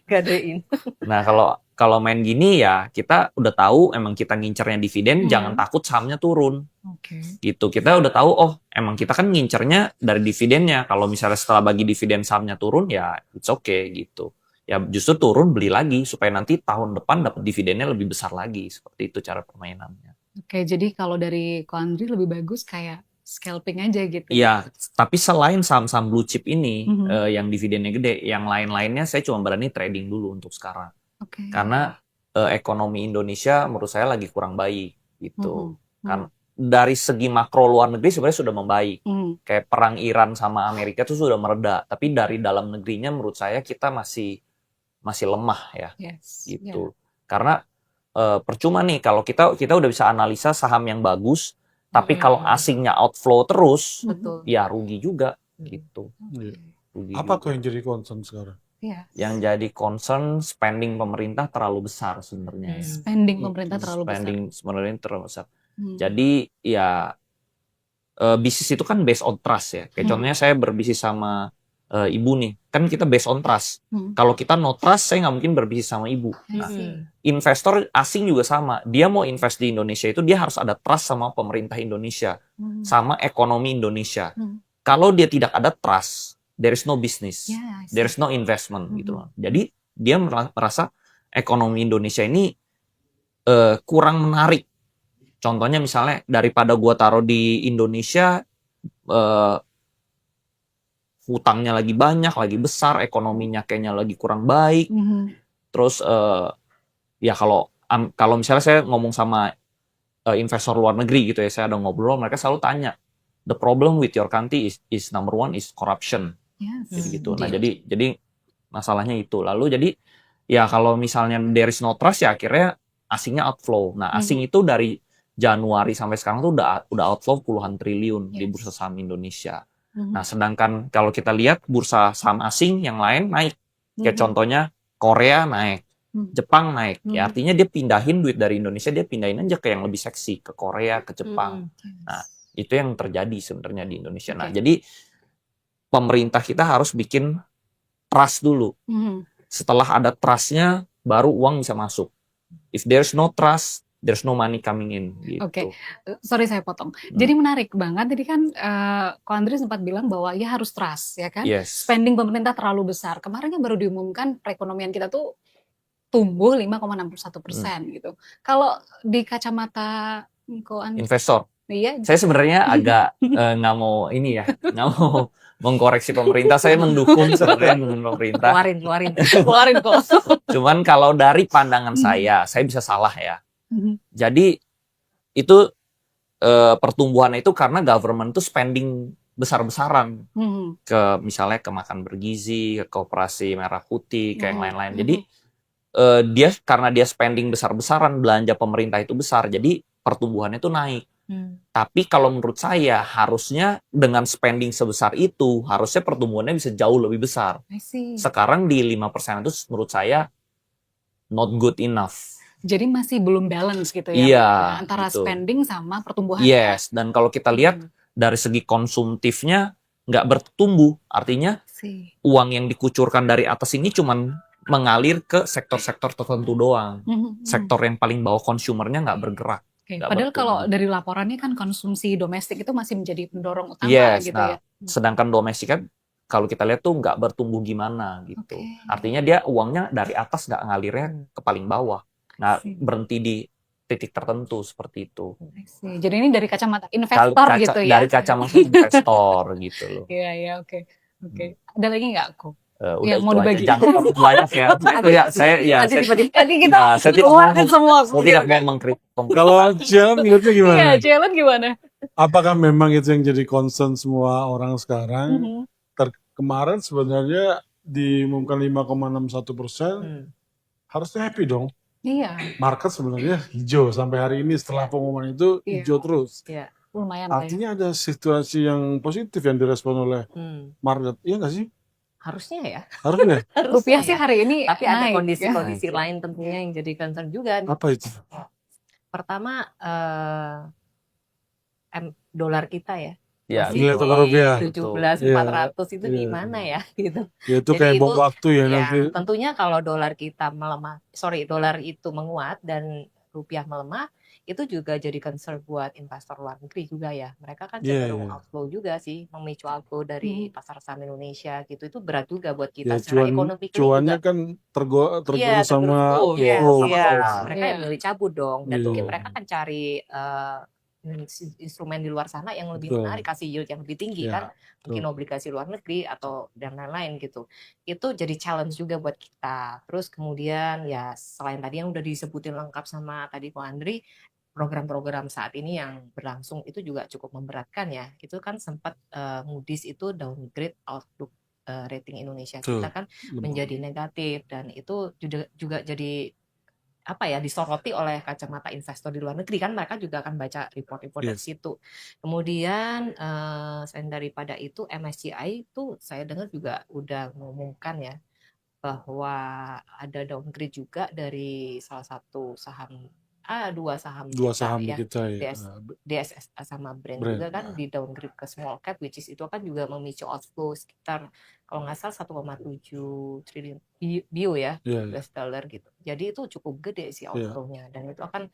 Gadein. Nah, kalau kalau main gini ya kita udah tahu emang kita ngincernya dividen, jangan takut sahamnya turun. Oke. Gitu. Kita udah tahu, oh emang kita kan ngincernya dari dividennya. Kalau misalnya setelah bagi dividen sahamnya turun, ya it's okay gitu. Ya justru turun beli lagi supaya nanti tahun depan dapat dividennya lebih besar lagi. Seperti itu cara permainannya. Oke, jadi kalau dari Ko Andri lebih bagus kayak scalping aja gitu. Iya, tapi selain saham-saham blue chip ini Mhm. yang dividennya gede, yang lain-lainnya saya cuma berani trading dulu untuk sekarang. Oke. Karena ekonomi Indonesia menurut saya lagi kurang baik gitu. Mhm. Kan dari segi makro luar negeri sebenarnya sudah membaik. Mhm. Kayak perang Iran sama Amerika itu sudah mereda, tapi dari dalam negerinya menurut saya kita masih lemah ya Yes. gitu. Karena percuma nih kalau kita udah bisa analisa saham yang bagus, tapi kalau asingnya outflow terus, Betul. ya rugi juga gitu. Iya. Rugi Apa juga. tuh yang jadi concern sekarang? Iya. Yang jadi concern spending pemerintah terlalu besar sebenarnya. Spending pemerintah terlalu besar. Spending sebenarnya terlalu besar. Hmm. Jadi ya bisnis itu kan based on trust ya. Kayak contohnya saya berbisnis sama ibu nih, kan kita based on trust. Kalau kita no trust, saya nggak mungkin berbisnis sama ibu. Nah, investor asing juga sama. Dia mau invest di Indonesia itu dia harus ada trust sama pemerintah Indonesia, sama ekonomi Indonesia. Kalau dia tidak ada trust, there is no business, Yeah, I see. there is no investment gitu loh. Jadi dia merasa ekonomi Indonesia ini kurang menarik. Contohnya misalnya daripada gua taruh di Indonesia, hutangnya lagi banyak, lagi besar, ekonominya kayaknya lagi kurang baik. Terus ya kalau misalnya saya ngomong sama investor luar negeri gitu ya, saya ada ngobrol, mereka selalu tanya, the problem with your country is number one is corruption. Yes. Jadi gitu. Nah, jadi masalahnya itu. Lalu jadi ya kalau misalnya there is no trust ya akhirnya asingnya outflow. Nah, asing itu dari Januari sampai sekarang tuh udah outflow puluhan triliun di bursa saham Indonesia. Nah, sedangkan kalau kita lihat bursa saham asing yang lain naik. Kayak contohnya Korea naik, Jepang naik. Ya artinya dia pindahin duit dari Indonesia, dia pindahin aja ke yang lebih seksi, ke Korea, ke Jepang. Nah, itu yang terjadi sebenarnya di Indonesia. Nah, jadi pemerintah kita harus bikin trust dulu. Setelah ada trust-nya, baru uang bisa masuk. If there's no trust, there's no money coming in. Gitu. Oke. Sorry saya potong. Jadi menarik banget. Tadi kan Ko Andri sempat bilang bahwa ya harus trust, ya kan? Yes. Spending pemerintah terlalu besar. Kemarin kan baru diumumkan perekonomian kita tuh tumbuh 5,61% gitu. Kalau di kacamata Ko Andri, Investor. iya. Saya sebenarnya agak nggak mau ini ya, nggak mau mengkoreksi pemerintah. Saya mendukung sebenarnya dengan pemerintah. Keluarin kok. Cuman kalau dari pandangan saya bisa salah ya. Jadi itu pertumbuhan itu karena government itu spending besar-besaran ke misalnya ke makan bergizi, ke koperasi merah putih, ke yang lain-lain. Jadi dia karena dia spending besar-besaran, belanja pemerintah itu besar, jadi pertumbuhannya itu naik. Tapi kalau menurut saya harusnya dengan spending sebesar itu harusnya pertumbuhannya bisa jauh lebih besar. I see. Sekarang di 5% itu menurut saya not good enough. Jadi masih belum balance gitu ya, Iya, antara gitu. spending sama pertumbuhan. Yes, dan kalau kita lihat dari segi konsumtifnya nggak bertumbuh, artinya uang yang dikucurkan dari atas ini cuman mengalir ke sektor-sektor tertentu doang. Sektor yang paling bawah konsumernya nggak bergerak. Oke, Nggak padahal kalau bertumbuh. dari laporannya kan konsumsi domestik itu masih menjadi pendorong utama Yes, gitu nah, ya. sedangkan domestik kan kalau kita lihat tuh nggak bertumbuh gimana gitu. Oke. Artinya dia uangnya dari atas nggak ngalirnya ke paling bawah. Nah, berhenti di titik tertentu seperti itu. I see. Jadi ini dari kacamata investor gitu ya. Dari kacamata investor gitu loh. Iya, iya, oke. Oke. Ada lagi nggak, Ko? Udah Yang mau itu aja. dibagi. Jangan terlalu banyak ya. Itu ya saya Tadi kita saya tidak keluarin semua. saya tidak mau mengkritik. Kalau Cian ngeliatnya gimana? Iya, challenge gimana? Apakah memang itu yang jadi concern semua orang sekarang? Kemarin sebenarnya diumumkan 5,61%, harusnya happy dong. Iya, Market sebenarnya hijau sampai hari ini setelah pengumuman itu hijau terus. lumayan lah ya. Artinya ada situasi yang positif yang direspon oleh market, iya nggak sih? Harusnya ya. Harusnya. Rupiah sih hari ini Tapi ada naik, kondisi-kondisi lain tentunya yang jadi concern juga. Apa itu? Pertama, dolar kita ya. Ya, masih Nilai betul. tukar rupiah. Betul. 17.400 itu Iya. gimana ya gitu. Ya itu Jadi kayak itu bom waktu ya nanti. ya tentunya kalau dolar kita melemah, dolar itu menguat dan rupiah melemah, itu juga jadi concern buat investor luar negeri juga ya. Mereka kan Iya, cenderung iya. outflow juga sih, memicu outflow dari pasar saham Indonesia gitu. Itu berat juga buat Ya kita secara economically juga. cuannya kan Iya, tergurus sama tergerus. Yes, outflow. iya. Sama. Mereka yang Iya. milih cabut dong. Dan Iya. mungkin mereka kan cari instrumen di luar sana yang lebih Betul. menarik, kasih yield yang lebih tinggi Ya, kan. Mungkin betul. obligasi luar negeri atau dan lain-lain gitu. Itu jadi challenge juga buat kita. Terus kemudian ya selain tadi yang udah disebutin lengkap sama tadi Ko Andri, program-program saat ini yang berlangsung itu juga cukup memberatkan ya. Itu kan sempat Moody's itu downgrade outlook rating Indonesia kita Betul. kan menjadi negatif, dan itu juga jadi apa ya, disoroti oleh kacamata investor di luar negeri kan, mereka juga akan baca report-report dari Yes. situ. Kemudian selain daripada itu MSCI itu saya dengar juga udah ngomongkan ya bahwa ada downgrade juga dari salah satu saham, dua saham Dua kita saham di ya, kita ya. DSS sama Brand Brand. juga kan di downgrade ke small cap, which is itu kan juga memicu outflow sekitar kalau nggak salah 1,7 triliun bio ya, Iya, iya. US dollar gitu. Jadi itu cukup gede sih Iya. outflow-nya, dan itu akan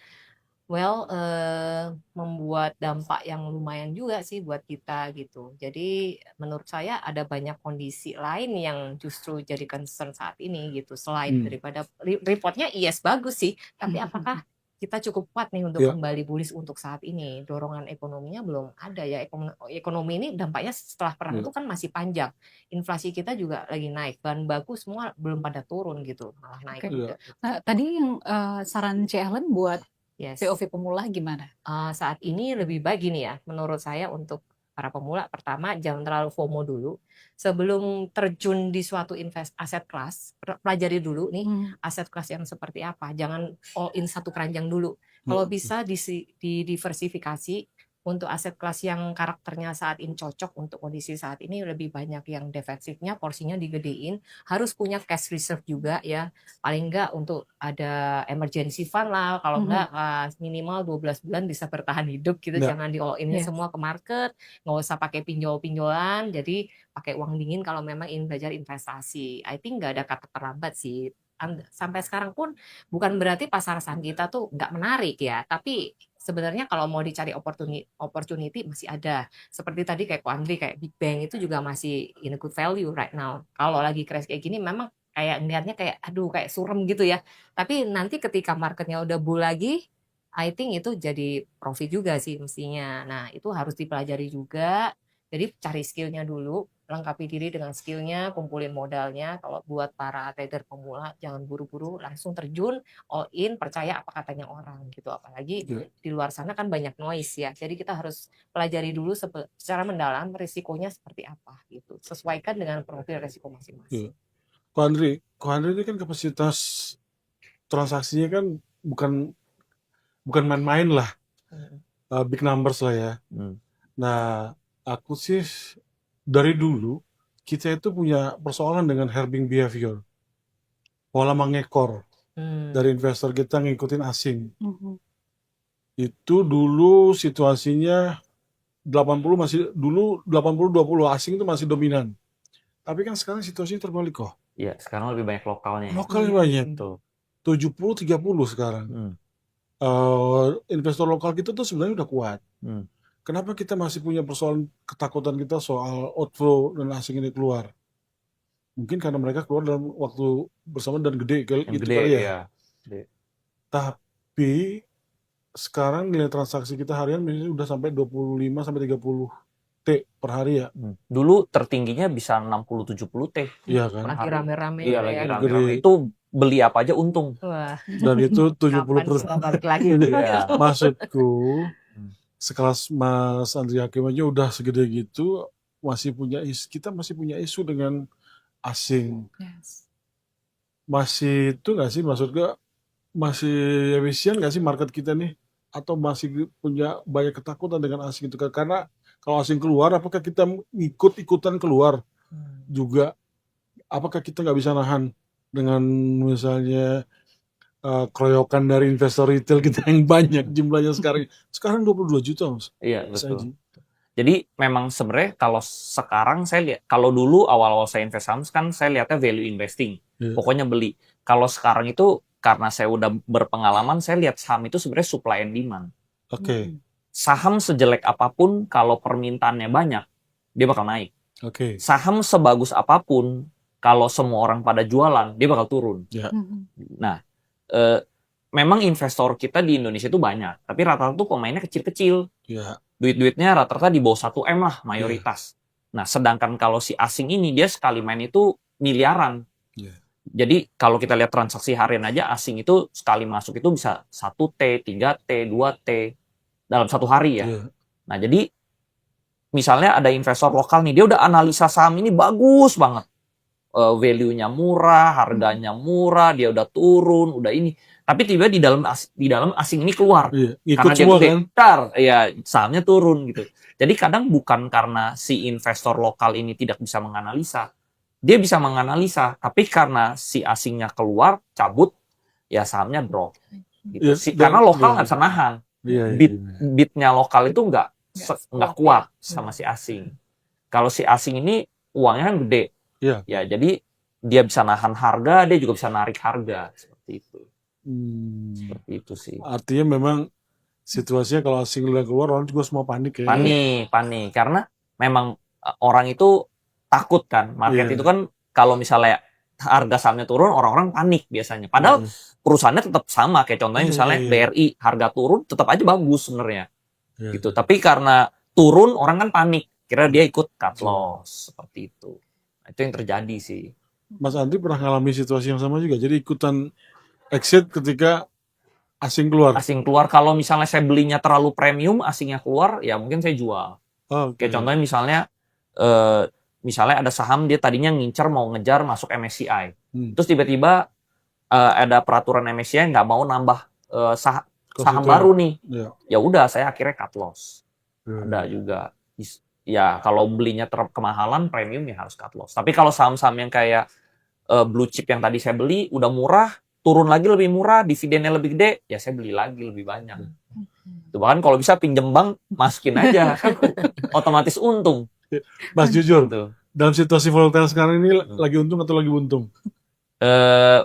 membuat dampak yang lumayan juga sih buat kita gitu. Jadi menurut saya ada banyak kondisi lain yang justru jadi concern saat ini gitu. Selain daripada reportnya yes bagus sih, tapi apakah kita cukup kuat nih untuk Ya. kembali bullish untuk saat ini? Dorongan ekonominya belum ada ya. Ekonomi ini dampaknya setelah perang itu kan masih panjang. Inflasi kita juga lagi naik, bahan baku semua belum pada turun gitu, malah naik Oke. juga. Nah, tadi yang saran C. Ellen buat Yes. POV pemula gimana? Saat ini lebih baik gini ya, menurut saya untuk para pemula, pertama jangan terlalu FOMO dulu. Sebelum terjun di suatu aset kelas, pelajari dulu nih aset kelas yang seperti apa. Jangan all in satu keranjang dulu. Kalau bisa didiversifikasi untuk aset kelas yang karakternya saat ini cocok untuk kondisi saat ini, lebih banyak yang defensifnya, porsinya digedein. Harus punya cash reserve juga ya. Paling enggak untuk ada emergency fund lah, kalau enggak minimal 12 bulan bisa bertahan hidup gitu. Jangan di all in semua ke market, nggak usah pakai pinjol-pinjolan, jadi pakai uang dingin kalau memang ingin belajar investasi. I think nggak ada kata terlambat sih. Sampai sekarang pun bukan berarti pasar saham kita tuh nggak menarik ya, tapi sebenarnya kalau mau dicari opportunity masih ada. Seperti tadi kayak Ko Andri, kayak Big Bang itu juga masih in a good value right now. Kalau lagi crash kayak gini memang kayak ngeliatnya kayak aduh kayak surem gitu ya. Tapi nanti ketika marketnya udah bull lagi, I think itu jadi profit juga sih mestinya. Nah itu harus dipelajari juga. Jadi cari skillnya dulu, lengkapi diri dengan skillnya, kumpulin modalnya. Kalau buat para trader pemula, jangan buru-buru langsung terjun, all in, percaya apa katanya orang gitu. Apalagi di luar sana kan banyak noise ya. Jadi kita harus pelajari dulu secara mendalam risikonya seperti apa gitu. Sesuaikan dengan profil risiko masing-masing. Ko Andri ini kan kapasitas transaksinya kan bukan main-main lah, big numbers lah ya. Nah, aku sih dari dulu kita itu punya persoalan dengan herding behavior, pola mengekor dari investor kita ngikutin asing. Itu dulu situasinya 80-20 asing itu masih dominan. Tapi kan sekarang situasinya terbalik kok. Iya, sekarang lebih banyak lokalnya. Lokalnya banyak. Betul. 70-30 sekarang. Investor lokal kita tuh sebenarnya udah kuat. Kenapa kita masih punya persoalan ketakutan kita soal outflow dan asing ini keluar? Mungkin karena mereka keluar dalam waktu bersama dan gede gitu kali ya. Gede. Tapi sekarang nilai transaksi kita harian udah sampai 25-30 T per hari ya. Dulu tertingginya bisa 60-70 T. Iya kan? Lagi rame-rame. Iya, lagi rame-rame. Itu beli apa aja untung. Wah. Dan itu 70%. Balik lagi. Maksudku, sekelas Mas Andri Hakim aja udah segede gitu, kita masih punya isu dengan asing. Masih itu nggak sih, maksudnya masih efisien nggak sih market kita nih? Atau masih punya banyak ketakutan dengan asing itu? Karena kalau asing keluar, apakah kita ikutan keluar juga? Apakah kita nggak bisa nahan dengan misalnya keroyokan dari investor retail kita yang banyak jumlahnya sekarang 22 juta Mas. Iya, betul. Jadi memang sebenarnya kalau sekarang saya lihat, kalau dulu awal-awal saya invest saham kan saya lihatnya value investing. Iya. Pokoknya beli. Kalau sekarang itu karena saya udah berpengalaman, saya lihat saham itu sebenarnya supply and demand. Oke. Saham sejelek apapun kalau permintaannya banyak, dia bakal naik. Oke. Saham sebagus apapun kalau semua orang pada jualan, dia bakal turun. Nah, memang investor kita di Indonesia itu banyak, tapi rata-rata tuh pemainnya kecil-kecil. Ya. Duit-duitnya rata-rata di bawah 1 M lah mayoritas. Nah, sedangkan kalau si asing ini dia sekali main itu miliaran. Iya. Jadi kalau kita lihat transaksi harian aja asing itu sekali masuk itu bisa 1T, 3T, 2T dalam satu hari ya. Iya. Nah, jadi misalnya ada investor lokal nih, dia udah analisa saham ini bagus banget. Value-nya murah, harganya murah, dia udah turun, udah ini. Tapi tiba di dalam asing ini keluar. Iya. Ikut Karena dia semua gede, kan? dar, ya sahamnya turun gitu. Jadi kadang bukan karena si investor lokal ini tidak bisa menganalisa. Dia bisa menganalisa, tapi karena si asingnya keluar, cabut, ya sahamnya drop. Gitu. Iya, Karena lokal iya. nggak bisa nahan. Iya. Beat-nya lokal itu nggak kuat sama si asing. Kalau si asing ini uangnya kan gede. Iya. Ya, jadi dia bisa nahan harga, dia juga bisa narik harga. Seperti itu. Seperti itu sih. Artinya memang situasinya kalau asing udah keluar, orang juga semua panik ya. Panik. Karena memang orang itu takut kan. Market Iya. itu kan kalau misalnya harga sahamnya turun, orang-orang panik biasanya. Padahal perusahaannya tetap sama. Kayak contohnya misalnya BRI, harga turun tetap aja bagus sebenarnya. Iya. Gitu. Tapi karena turun, orang kan panik. Kira dia ikut cut loss. Seperti itu. Nah, itu yang terjadi sih. Mas Andri pernah ngalami situasi yang sama juga. Jadi ikutan exit ketika asing keluar. Asing keluar, kalau misalnya saya belinya terlalu premium, asingnya keluar, ya mungkin saya jual. Kayak contohnya misalnya ada saham dia tadinya ngincer mau ngejar masuk MSCI. Terus tiba-tiba ada peraturan MSCI nggak mau nambah saham baru nih. Iya. Ya udah, saya akhirnya cut loss. Iya. Ada juga. Ya kalau belinya kemahalan premium ya harus cut loss. Tapi kalau saham-saham yang kayak blue chip yang tadi saya beli udah murah, turun lagi lebih murah, dividennya lebih gede, ya saya beli lagi lebih banyak. Itu bahkan kalau bisa pinjem bank, masukin aja, kan otomatis untung. Mas jujur, Gitu. dalam situasi volatile sekarang ini lagi untung atau lagi buntung?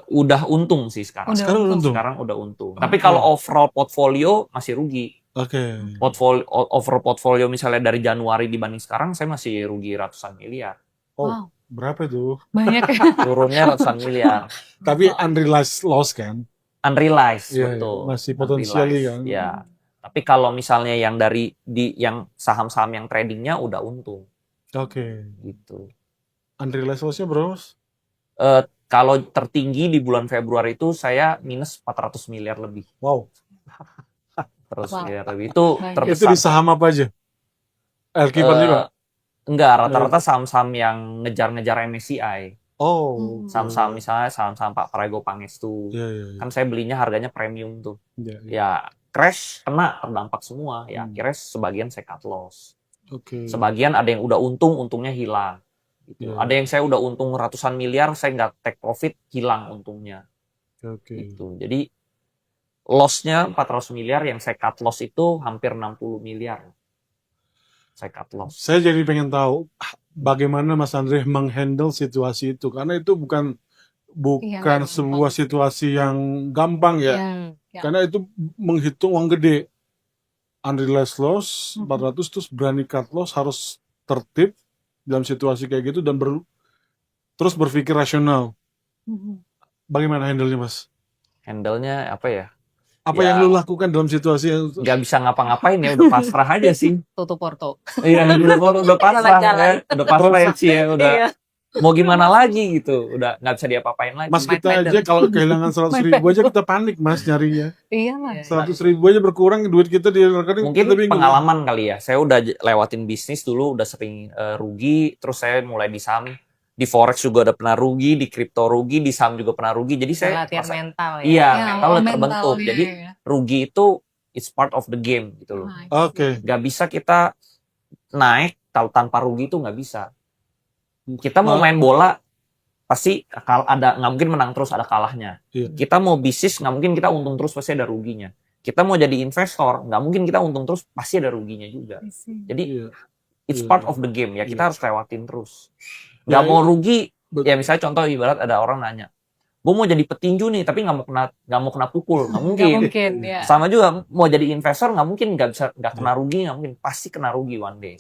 Udah untung sih sekarang. Sekarang udah untung. Sekarang udah untung. Tapi kalau overall portfolio masih rugi. Oke. Overall portfolio misalnya dari Januari dibanding sekarang, saya masih rugi ratusan miliar. Wow, Berapa itu? banyak ya. Turunnya ratusan miliar. Tapi unrealized loss kan? Unrealized, Iya, betul. masih potensial Unrealized, kan? ya. Tapi kalau misalnya yang yang saham-saham yang tradingnya udah untung, Oke. gitu. Unrealized loss-nya berapa, Mas? Kalau tertinggi di bulan Februari itu saya minus 400 miliar lebih. Wow. 400 Wow. miliar lebih. Itu Banyak. Itu terbesar. di saham apa aja? Alkipan juga? Enggak, rata-rata saham-saham yang ngejar-ngejar MSCI. Oh. Saham-saham misalnya saham-saham Pak Prabowo Pangestu. Iya. Kan saya belinya harganya premium tuh. Iya. Ya crash, kena, terdampak semua. Ya akhirnya sebagian saya cut loss. Oke. Sebagian ada yang udah untung, untungnya hilang. Gitu. Iya. Ada yang saya udah untung ratusan miliar, saya nggak take profit, hilang untungnya. Oke. Gitu. Jadi loss-nya 400 miliar, yang saya cut loss itu hampir 60 miliar. Saya cut loss. Saya jadi pengen tahu bagaimana Mas Andre menghandle situasi itu, karena itu bukan Iya, sebuah situasi yang gampang ya. Ya. Karena itu menghitung uang gede. Unrealized loss 400, terus berani cut loss, harus tertib dalam situasi kayak gitu dan terus berpikir rasional. Bagaimana handle-nya, Mas? Handle-nya apa ya? Apa yang lu lakukan dalam situasi yang Nggak bisa ngapa-ngapain ya, udah pasrah aja sih. Tutup porto. Iya, udah pasrah ya. Udah pasrah ya sih ya, udah. Iya. Mau gimana lagi gitu, udah nggak bisa diapa-apain lagi. Mas, Mike kita Tyson. aja kalau kehilangan 100.000 aja kita panik, Mas, nyarinya. Iya lah. 100.000 aja berkurang, duit kita di rekening Mungkin kita bingung. pengalaman kali ya. Saya udah lewatin bisnis dulu, udah sering rugi, terus saya mulai di saham, di forex juga udah pernah rugi, di kripto rugi, di saham juga pernah rugi. Jadi saya Latihan mental ya. iya, Ya, mental udah mental, terbentuk. iya, Jadi iya. rugi itu it's part of the game gitu loh. Nice. Oke. Nggak bisa kita naik kalau tanpa rugi itu nggak bisa. Kita mau main bola pasti nggak mungkin menang terus, ada kalahnya. Iya. Kita mau bisnis nggak mungkin kita untung terus, pasti ada ruginya. Kita mau jadi investor nggak mungkin kita untung terus, pasti ada ruginya juga. Jadi Iya. It's Iya, part iya. of the game ya. Kita Iya. harus lewatin terus. Ya, Gak mau rugi. bet- Ya misalnya contoh ibarat ada orang nanya, gue mau jadi petinju nih, tapi nggak mau kena pukul, nggak Nggak mungkin. mungkin ya. Sama juga mau jadi investor nggak mungkin nggak kena Iya. rugi, nggak mungkin, pasti kena rugi one day.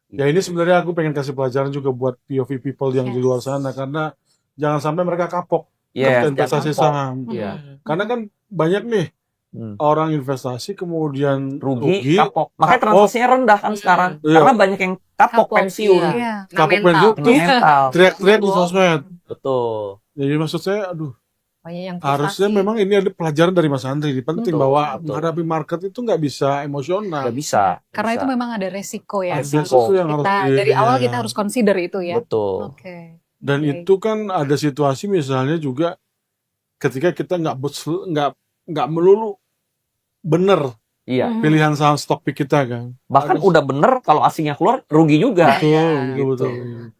Ya ini sebenarnya aku pengen kasih pelajaran juga buat POV people yang di luar Yes. sana, karena jangan sampai mereka kapok Yes, ketika investasi jangan kapok. saham. Iya. Karena kan banyak nih Hmm. orang investasi kemudian Rugi, kapok. Makanya kapok. transaksinya rendah kan sekarang. Iya. Karena banyak yang kapok, Kapok, pensiun. iya. Iya. Nah, Kapok mental. pensiun, Kena mental. teriak-teriak di Betul. sosmed. Betul. Jadi maksud saya, aduh, Banyak yang harusnya frustasi. memang ini ada pelajaran dari Mas Andri. Penting Betul, bahwa betul. menghadapi market itu nggak bisa emosional. Nggak bisa. Karena bisa. itu memang ada resiko ya. Ada Ada resiko. sesuatu yang harus Kita dari awal kita harus consider itu ya. Betul. Oke. Dan Oke. itu kan ada situasi misalnya juga ketika kita nggak melulu bener Iya. Mhm. pilihan saham stock pick kita kan. Bahkan Ada- udah bener kalau asingnya keluar rugi juga. Betul, Iya, betul, betul.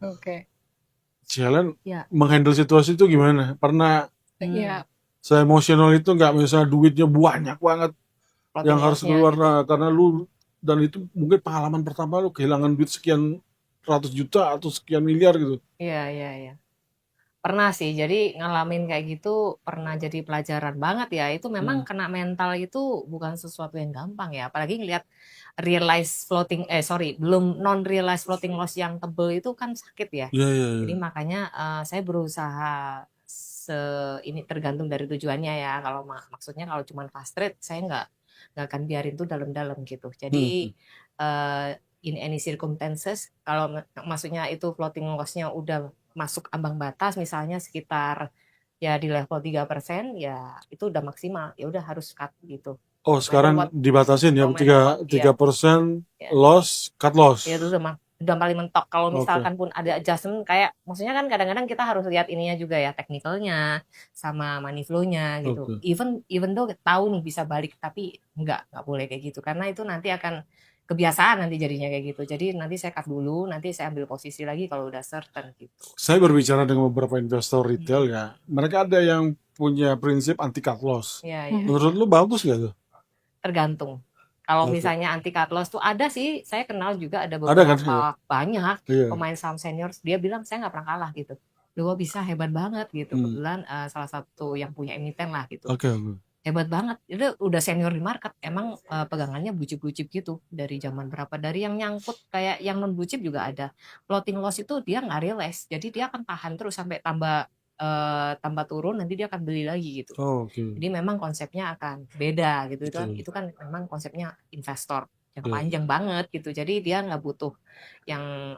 Oke. Jalan Ya. menghandle situasi itu gimana? Pernah Iya. saya emosional itu nggak, misalnya duitnya banyak banget Floating yang harus loss-nya keluar, gitu. nah, karena lu, dan itu mungkin pengalaman pertama lu kehilangan duit sekian ratus juta atau sekian miliar gitu. Iya, iya, iya. Pernah sih, jadi ngalamin kayak gitu pernah jadi pelajaran banget ya. Itu memang kena mental itu bukan sesuatu yang gampang ya. Apalagi ngelihat belum non realized floating loss yang tebel itu kan sakit ya. Iya, iya, iya. Jadi makanya saya berusaha ini tergantung dari tujuannya ya. Kalau maksudnya kalau cuma fast trade saya nggak akan biarin tuh dalam-dalam gitu. Jadi in any circumstances kalau maksudnya itu floating loss-nya udah masuk ambang batas misalnya sekitar ya di level 3% ya itu udah maksimal, ya udah harus cut gitu. Oh, sekarang what- dibatasin ya, no matter what, 3% Iya. loss, cut loss. Ya itu udah paling mentok. Kalau Oke. misalkan pun ada adjustment kayak maksudnya kan kadang-kadang kita harus lihat ininya juga ya, technicalnya sama money flow-nya gitu. Oke. Even though tahu nih bisa balik tapi nggak boleh kayak gitu karena itu nanti akan kebiasaan nanti jadinya kayak gitu. Jadi nanti saya cut dulu, nanti saya ambil posisi lagi kalau udah certain gitu. Saya berbicara dengan beberapa investor retail ya, mereka ada yang punya prinsip anti cut loss. Ya, ya. Menurut lu bagus gak tuh? Tergantung. Kalau Oke. misalnya anti cut loss tuh ada sih, saya kenal juga ada Ada beberapa kan? banyak Iya. pemain saham senior, dia bilang saya nggak pernah kalah gitu. Lu bisa hebat banget gitu. Kebetulan salah satu yang punya emiten lah gitu. Oke. Hebat banget. Itu udah senior di market. Emang pegangannya blue chip gitu dari zaman berapa. Dari yang nyangkut kayak yang non blue chip juga ada. Floating loss itu dia nggak realize. Jadi dia akan tahan terus sampai tambah turun nanti dia akan beli lagi gitu. Oh, oke. Jadi memang konsepnya akan beda gitu. Betul. Itu kan memang konsepnya investor yang Iya. panjang banget gitu. Jadi dia nggak butuh yang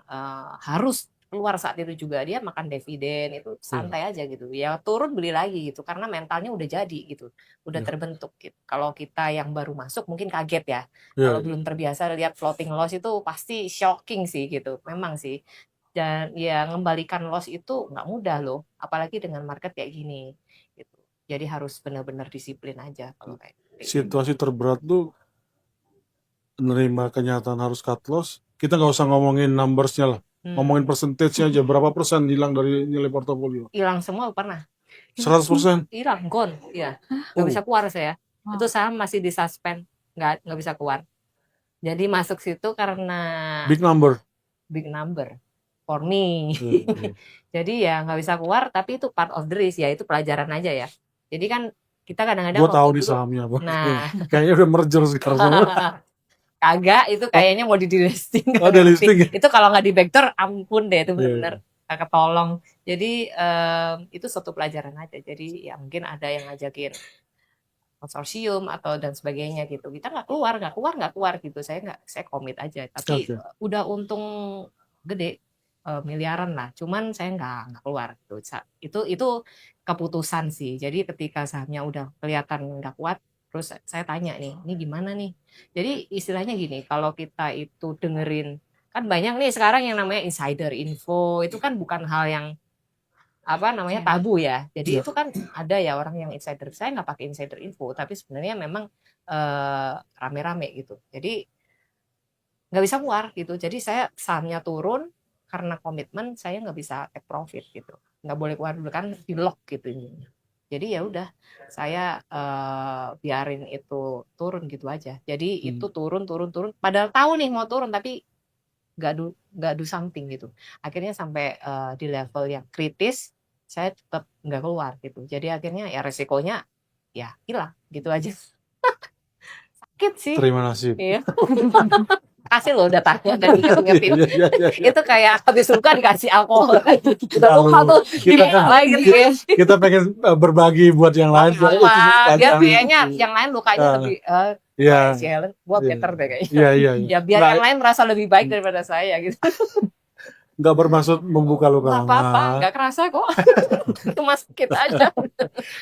harus keluar saat itu juga. Dia makan dividen itu santai aja gitu. Ya turun beli lagi gitu karena mentalnya udah jadi gitu. Udah Iya. terbentuk gitu. Kalau kita yang baru masuk mungkin kaget ya. Iya. Kalau belum terbiasa lihat floating loss itu pasti shocking sih gitu. Memang sih. Dan ya ngembalikan loss itu nggak mudah loh. Apalagi dengan market kayak gini gitu. Jadi harus benar-benar disiplin aja kalau kayak gitu. Situasi terberat tuh menerima kenyataan harus cut loss. Kita nggak usah ngomongin numbers-nya lah. Ngomongin percentage-nya aja. Berapa persen hilang dari nilai portofolio? Hilang semua pernah. 100%? Hilang, gone. Iya. Nggak bisa keluar saya. Wow. Itu saham masih di suspend. Nggak bisa keluar. Jadi masuk situ karena Big number. big number for me. Hmm. Jadi ya nggak bisa keluar, tapi itu part of the risk ya, itu pelajaran aja ya. Jadi kan kita kadang-kadang Gue tahu waktu nih dulu- sahamnya apa. Nah, Kayaknya udah merger sekarang semua. kagak itu kayaknya mau di delisting. Oh, delisting ya? Itu kalau nggak di backdoor ampun deh, itu Iya, benar-benar kagak tolong. Jadi itu suatu pelajaran aja. Jadi ya mungkin ada yang ngajakin konsorsium atau dan sebagainya gitu. Kita nggak keluar gitu. Saya komit aja. Tapi Oke. udah untung gede, miliaran lah. Cuman saya nggak keluar gitu. Itu keputusan sih. Jadi ketika sahamnya udah kelihatan nggak kuat, terus saya tanya nih, ini gimana nih? Jadi istilahnya gini, kalau kita itu dengerin, kan banyak nih sekarang yang namanya insider info, itu kan bukan hal yang tabu ya. Jadi Iya. itu kan ada ya orang yang insider. Saya nggak pakai insider info, tapi sebenarnya memang rame-rame gitu. Jadi nggak bisa keluar gitu. Jadi saya sahamnya turun karena komitmen, saya nggak bisa take profit gitu. Nggak boleh keluar dulu kan di lock gitu intinya. Jadi ya udah saya biarin itu turun gitu aja. Jadi itu turun. Padahal tahu nih mau turun tapi nggak do something gitu. Akhirnya sampai di level yang kritis, saya tetap nggak keluar gitu. Jadi akhirnya ya resikonya ya hilang gitu aja. Sakit sih. Terima nasib. Iya. Kasih loh datanya dan inget-ingetin. Iya, iya, iya. Itu kayak habis luka dikasih alkohol. Udah Lalu lupa tuh. kita kan Lagi gitu ya. kita pengen berbagi buat yang lain. Apa? Dia kayaknya yang lain lukanya lebih Iya, si Helen, gua iya. better deh kayaknya. Iya, iya. Ya biar Nggak- yang lain merasa lebih baik daripada saya gitu. nggak bermaksud membuka luka Nggak apa-apa, lama, nggak kerasa kok. Cuma sakit aja.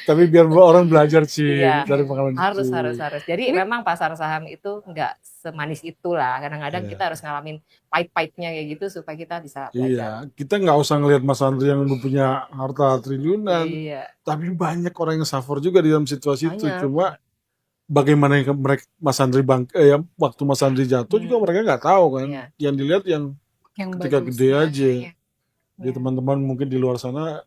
tapi biar orang belajar sih Iya. dari pengalaman Harus. itu. Jadi memang pasar saham itu nggak semanis itulah. Kadang-kadang Iya. kita harus ngalamin pahit-pahitnya kayak gitu supaya kita bisa belajar. Iya, kita nggak usah ngelihat Mas Andri yang punya harta triliunan, Iya. tapi banyak orang yang suffer juga di dalam situasi itu. Banyak. Cuma bagaimana yang mereka Mas Andri waktu Mas Andri jatuh juga mereka nggak tahu kan. Iya. Yang dilihat yang Yang ketika bagus. gede aja. Iya. Jadi teman-teman mungkin di luar sana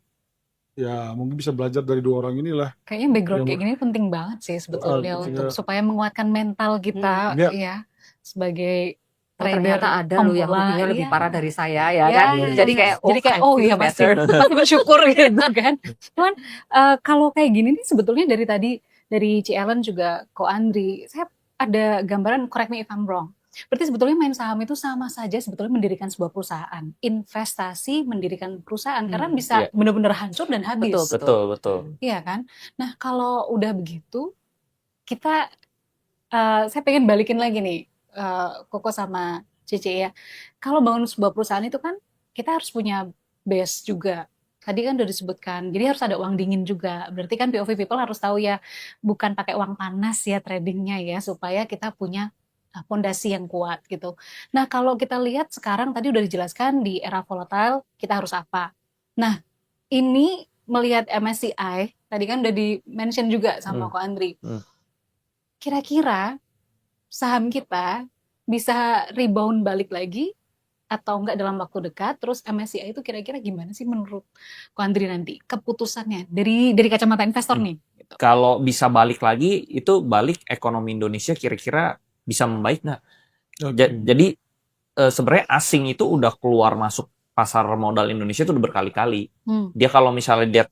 ya mungkin bisa belajar dari dua orang inilah. Kayaknya background Yang- kayak gini penting banget sih sebetulnya iya. untuk supaya menguatkan mental kita Iya. ya sebagai Oh, trader ternyata ada loh yang pemula, hobinya lebih iya. parah dari saya ya Ya, kan. iya. Jadi kayak oh I iya feel pasti better. pasti bersyukur gitu kan. Cuman kalau kayak gini nih sebetulnya dari tadi dari Ci Ellen juga Ko Andri, saya ada gambaran, correct me if I'm wrong. Berarti sebetulnya main saham itu sama saja sebetulnya mendirikan sebuah perusahaan, investasi mendirikan perusahaan karena bisa Iya. benar-benar hancur dan habis. Betul. Iya kan? Nah, kalau udah begitu, kita saya pengen balikin lagi nih, Koko sama Cici ya. Kalau bangun sebuah perusahaan itu kan kita harus punya base juga. Tadi kan udah disebutkan, jadi harus ada uang dingin juga. Berarti kan POV people harus tahu ya, bukan pakai uang panas ya tradingnya ya, supaya kita punya fondasi yang kuat gitu. Nah, kalau kita lihat sekarang tadi udah dijelaskan di era volatile kita harus apa. Nah, ini melihat MSCI, tadi kan udah di-mention juga sama Ko Andri. Kira-kira saham kita bisa rebound balik lagi atau enggak dalam waktu dekat? Terus MSCI itu kira-kira gimana sih menurut Ko Andri nanti keputusannya dari kacamata investor nih? Gitu. Kalau bisa balik lagi, itu balik ekonomi Indonesia kira-kira bisa membaik nggak? Jadi sebenarnya asing itu udah keluar masuk pasar modal Indonesia itu udah berkali-kali. Dia kalau misalnya lihat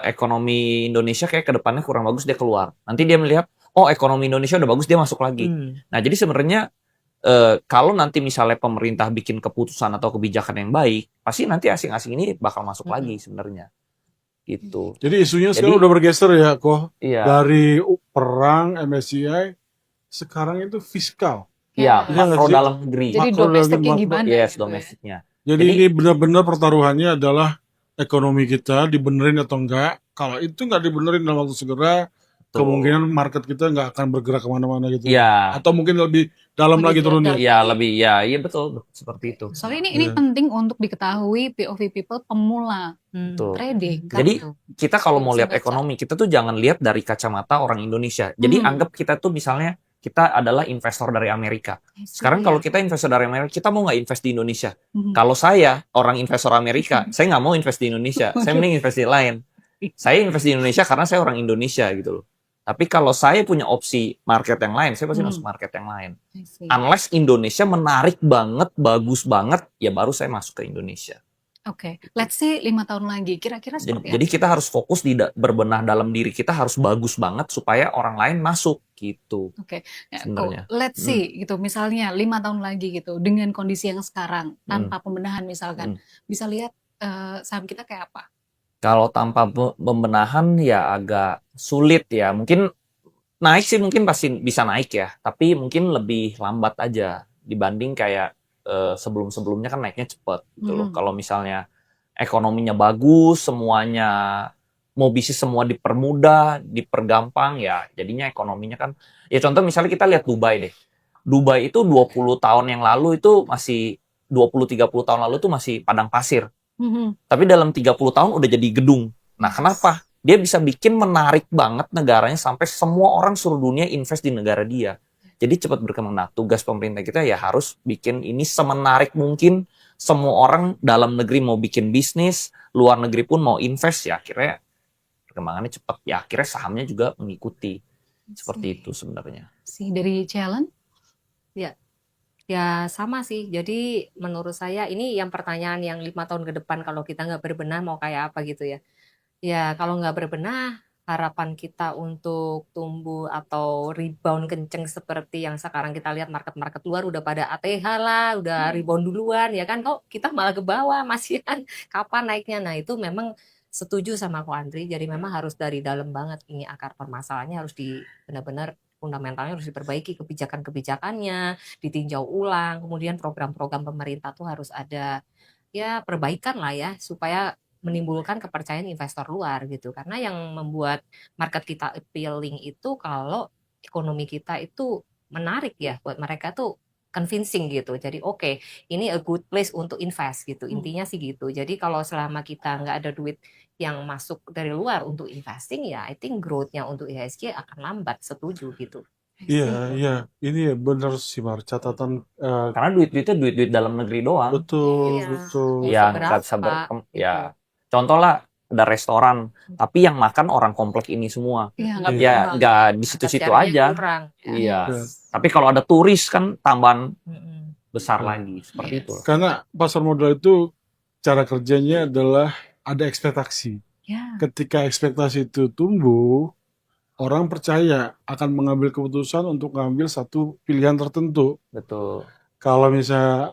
ekonomi Indonesia kayak ke depannya kurang bagus, dia keluar. Nanti dia melihat, oh ekonomi Indonesia udah bagus, dia masuk lagi. Nah jadi sebenarnya kalau nanti misalnya pemerintah bikin keputusan atau kebijakan yang baik, pasti nanti asing-asing ini bakal masuk lagi sebenarnya. Gitu. Jadi isunya sekarang udah bergeser ya, kok. Iya. Dari perang MSCI sekarang itu fiskal. Iya, Iya nggak makro sih? dalam negeri. Jadi Makro domestiknya dalam- gimana? Yes, gitu ya. domestiknya. Jadi ini benar-benar pertaruhannya adalah ekonomi kita dibenerin atau enggak. Kalau itu nggak dibenerin dalam waktu segera, Betul. kemungkinan market kita nggak akan bergerak kemana-mana gitu. Iya. Atau mungkin lebih dalam lagi turunnya. Iya, lebih iya betul seperti itu. Soalnya ini Iya. penting untuk diketahui POV people pemula Betul. trading. Jadi gitu. kita kalau mau lihat Baca. ekonomi, kita tuh jangan lihat dari kacamata orang Indonesia. Jadi anggap kita tuh misalnya kita adalah investor dari Amerika. Sekarang kalau kita investor dari Amerika, kita mau nggak invest di Indonesia? Kalau saya orang investor Amerika, saya nggak mau invest di Indonesia. Saya mending invest di lain. Saya invest di Indonesia karena saya orang Indonesia gitu loh. Tapi kalau saya punya opsi market yang lain, saya pasti masuk market yang lain. I see. Unless Indonesia menarik banget, bagus banget, ya baru saya masuk ke Indonesia. Oke, let's say 5 tahun lagi, kira-kira seperti Jadi kita harus fokus di berbenah dalam diri kita harus bagus banget supaya orang lain masuk gitu. Oke, ya, sebenarnya. let's see gitu, misalnya 5 tahun lagi gitu, dengan kondisi yang sekarang, tanpa pembenahan misalkan, bisa lihat saham kita kayak apa? Kalau tanpa pembenahan ya agak sulit ya. Mungkin naik sih mungkin pasti bisa naik ya, tapi mungkin lebih lambat aja dibanding kayak sebelum-sebelumnya kan naiknya cepet gitu loh. Kalau misalnya ekonominya bagus, semuanya mau bisnis semua dipermudah, dipergampang ya jadinya ekonominya kan. Ya contoh misalnya kita lihat Dubai deh. Dubai itu 20 tahun yang lalu itu masih 20-30 tahun lalu itu masih padang pasir. Tapi dalam 30 tahun udah jadi gedung. Nah, kenapa? Dia bisa bikin menarik banget negaranya sampai semua orang seluruh dunia invest di negara dia. Jadi cepat berkembang. Nah, tugas pemerintah kita ya harus bikin ini semenarik mungkin. Semua orang dalam negeri mau bikin bisnis, luar negeri pun mau invest ya akhirnya perkembangannya cepat. Ya akhirnya sahamnya juga mengikuti. Seperti itu sebenarnya. Dari challenge? Ya sama sih. Jadi menurut saya ini yang pertanyaan yang 5 tahun ke depan kalau kita nggak berbenah mau kayak apa gitu ya. Ya kalau nggak berbenah harapan kita untuk tumbuh atau rebound kenceng seperti yang sekarang kita lihat market-market luar udah pada ATH lah, udah rebound duluan ya kan. Kok kita malah ke bawah masih kan kapan naiknya? Nah itu memang setuju sama Ko Andri. Jadi memang harus dari dalam banget ini akar permasalahannya harus di benar-benar fundamentalnya harus diperbaiki kebijakan-kebijakannya ditinjau ulang, kemudian program-program pemerintah tuh harus ada ya perbaikan lah ya supaya menimbulkan kepercayaan investor luar gitu. Karena yang membuat market kita appealing itu kalau ekonomi kita itu menarik ya buat mereka tuh convincing gitu. Jadi oke, ini a good place untuk invest gitu. Intinya sih gitu. Jadi kalau selama kita nggak ada duit yang masuk dari luar untuk investing ya I think growth-nya untuk IHSG akan lambat, setuju gitu. Iya, iya, ini ya benar sih Mar, catatan Karena duit-duitnya duit-duit dalam negeri doang. betul, Iya, betul. mau Ya nggak bisa seberapa ya gitu. contoh lah ada restoran tapi yang makan orang komplek ini semua. Iya, Nggak Iya. Ya berkembang. nggak di Market situ-situ share-nya aja. kurang. Iya. Yes. Tapi kalau ada turis kan tambahan Mm-mm. besar Iya. lagi seperti Yes. itu. Karena pasar modal itu cara kerjanya adalah ada ekspektasi. Ya. Ketika ekspektasi itu tumbuh, orang percaya akan mengambil keputusan untuk mengambil satu pilihan tertentu. Betul. Kalau misalnya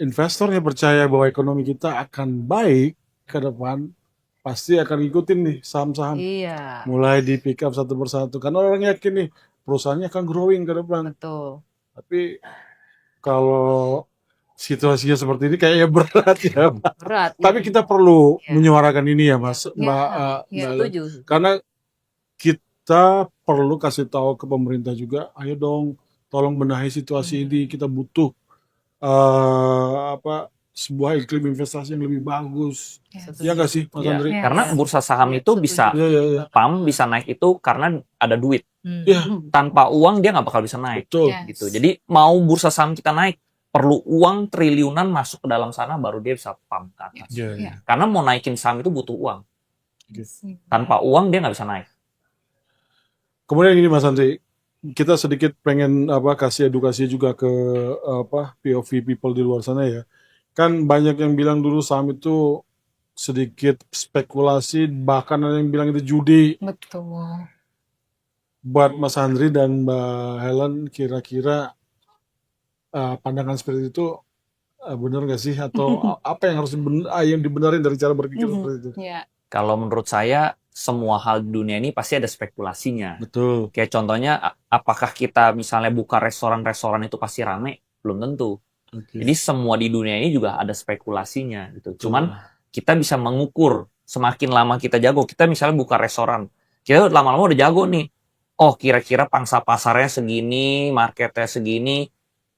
investornya percaya bahwa ekonomi kita akan baik ke depan, pasti akan ngikutin nih saham-saham. Iya, Mulai di pick up satu persatu. Karena orang yakin nih perusahaannya akan growing ke depan. betul. Tapi kalau situasinya seperti ini kayaknya berat ya. Berat. Tapi ini. kita perlu Ya. menyuarakan ini ya Mas, Ya. Mbak, Ya. Mbak Ellen. Setuju. Karena kita perlu kasih tahu ke pemerintah juga, ayo dong, tolong benahi situasi ini. Kita butuh sebuah iklim investasi yang lebih bagus. Yes. Ya nggak sih, Mas Iya. Andri? Yes. Karena bursa saham Iya, itu setuju. bisa Iya, iya, iya. pump bisa naik itu karena ada duit. Iya, Tanpa uang dia nggak bakal bisa naik betul. Yes. gitu. Jadi mau bursa saham kita naik perlu uang triliunan masuk ke dalam sana baru dia bisa pump ke atas. Iya, Iya. iya. Karena mau naikin saham itu butuh uang. Yes. Tanpa uang dia nggak bisa naik. Kemudian gini Mas Andri, kita sedikit pengen kasih edukasi juga ke POV people di luar sana ya. Kan banyak yang bilang dulu saham itu sedikit spekulasi, bahkan ada yang bilang itu judi. Betul. Buat Mas Andri dan Mbak Helen, kira-kira pandangan seperti itu benar nggak sih? Atau apa yang harus yang dibenarin dari cara berpikir seperti itu? Ya. Kalau menurut saya semua hal di dunia ini pasti ada spekulasinya. Betul. Kayak contohnya apakah kita misalnya buka restoran-restoran itu pasti rame? Belum tentu. Oke. Jadi semua di dunia ini juga ada spekulasinya gitu. Cuman kita bisa mengukur semakin lama kita jago. Kita misalnya buka restoran, kita lama-lama udah jago nih. Oh kira-kira pangsa pasarnya segini, marketnya segini.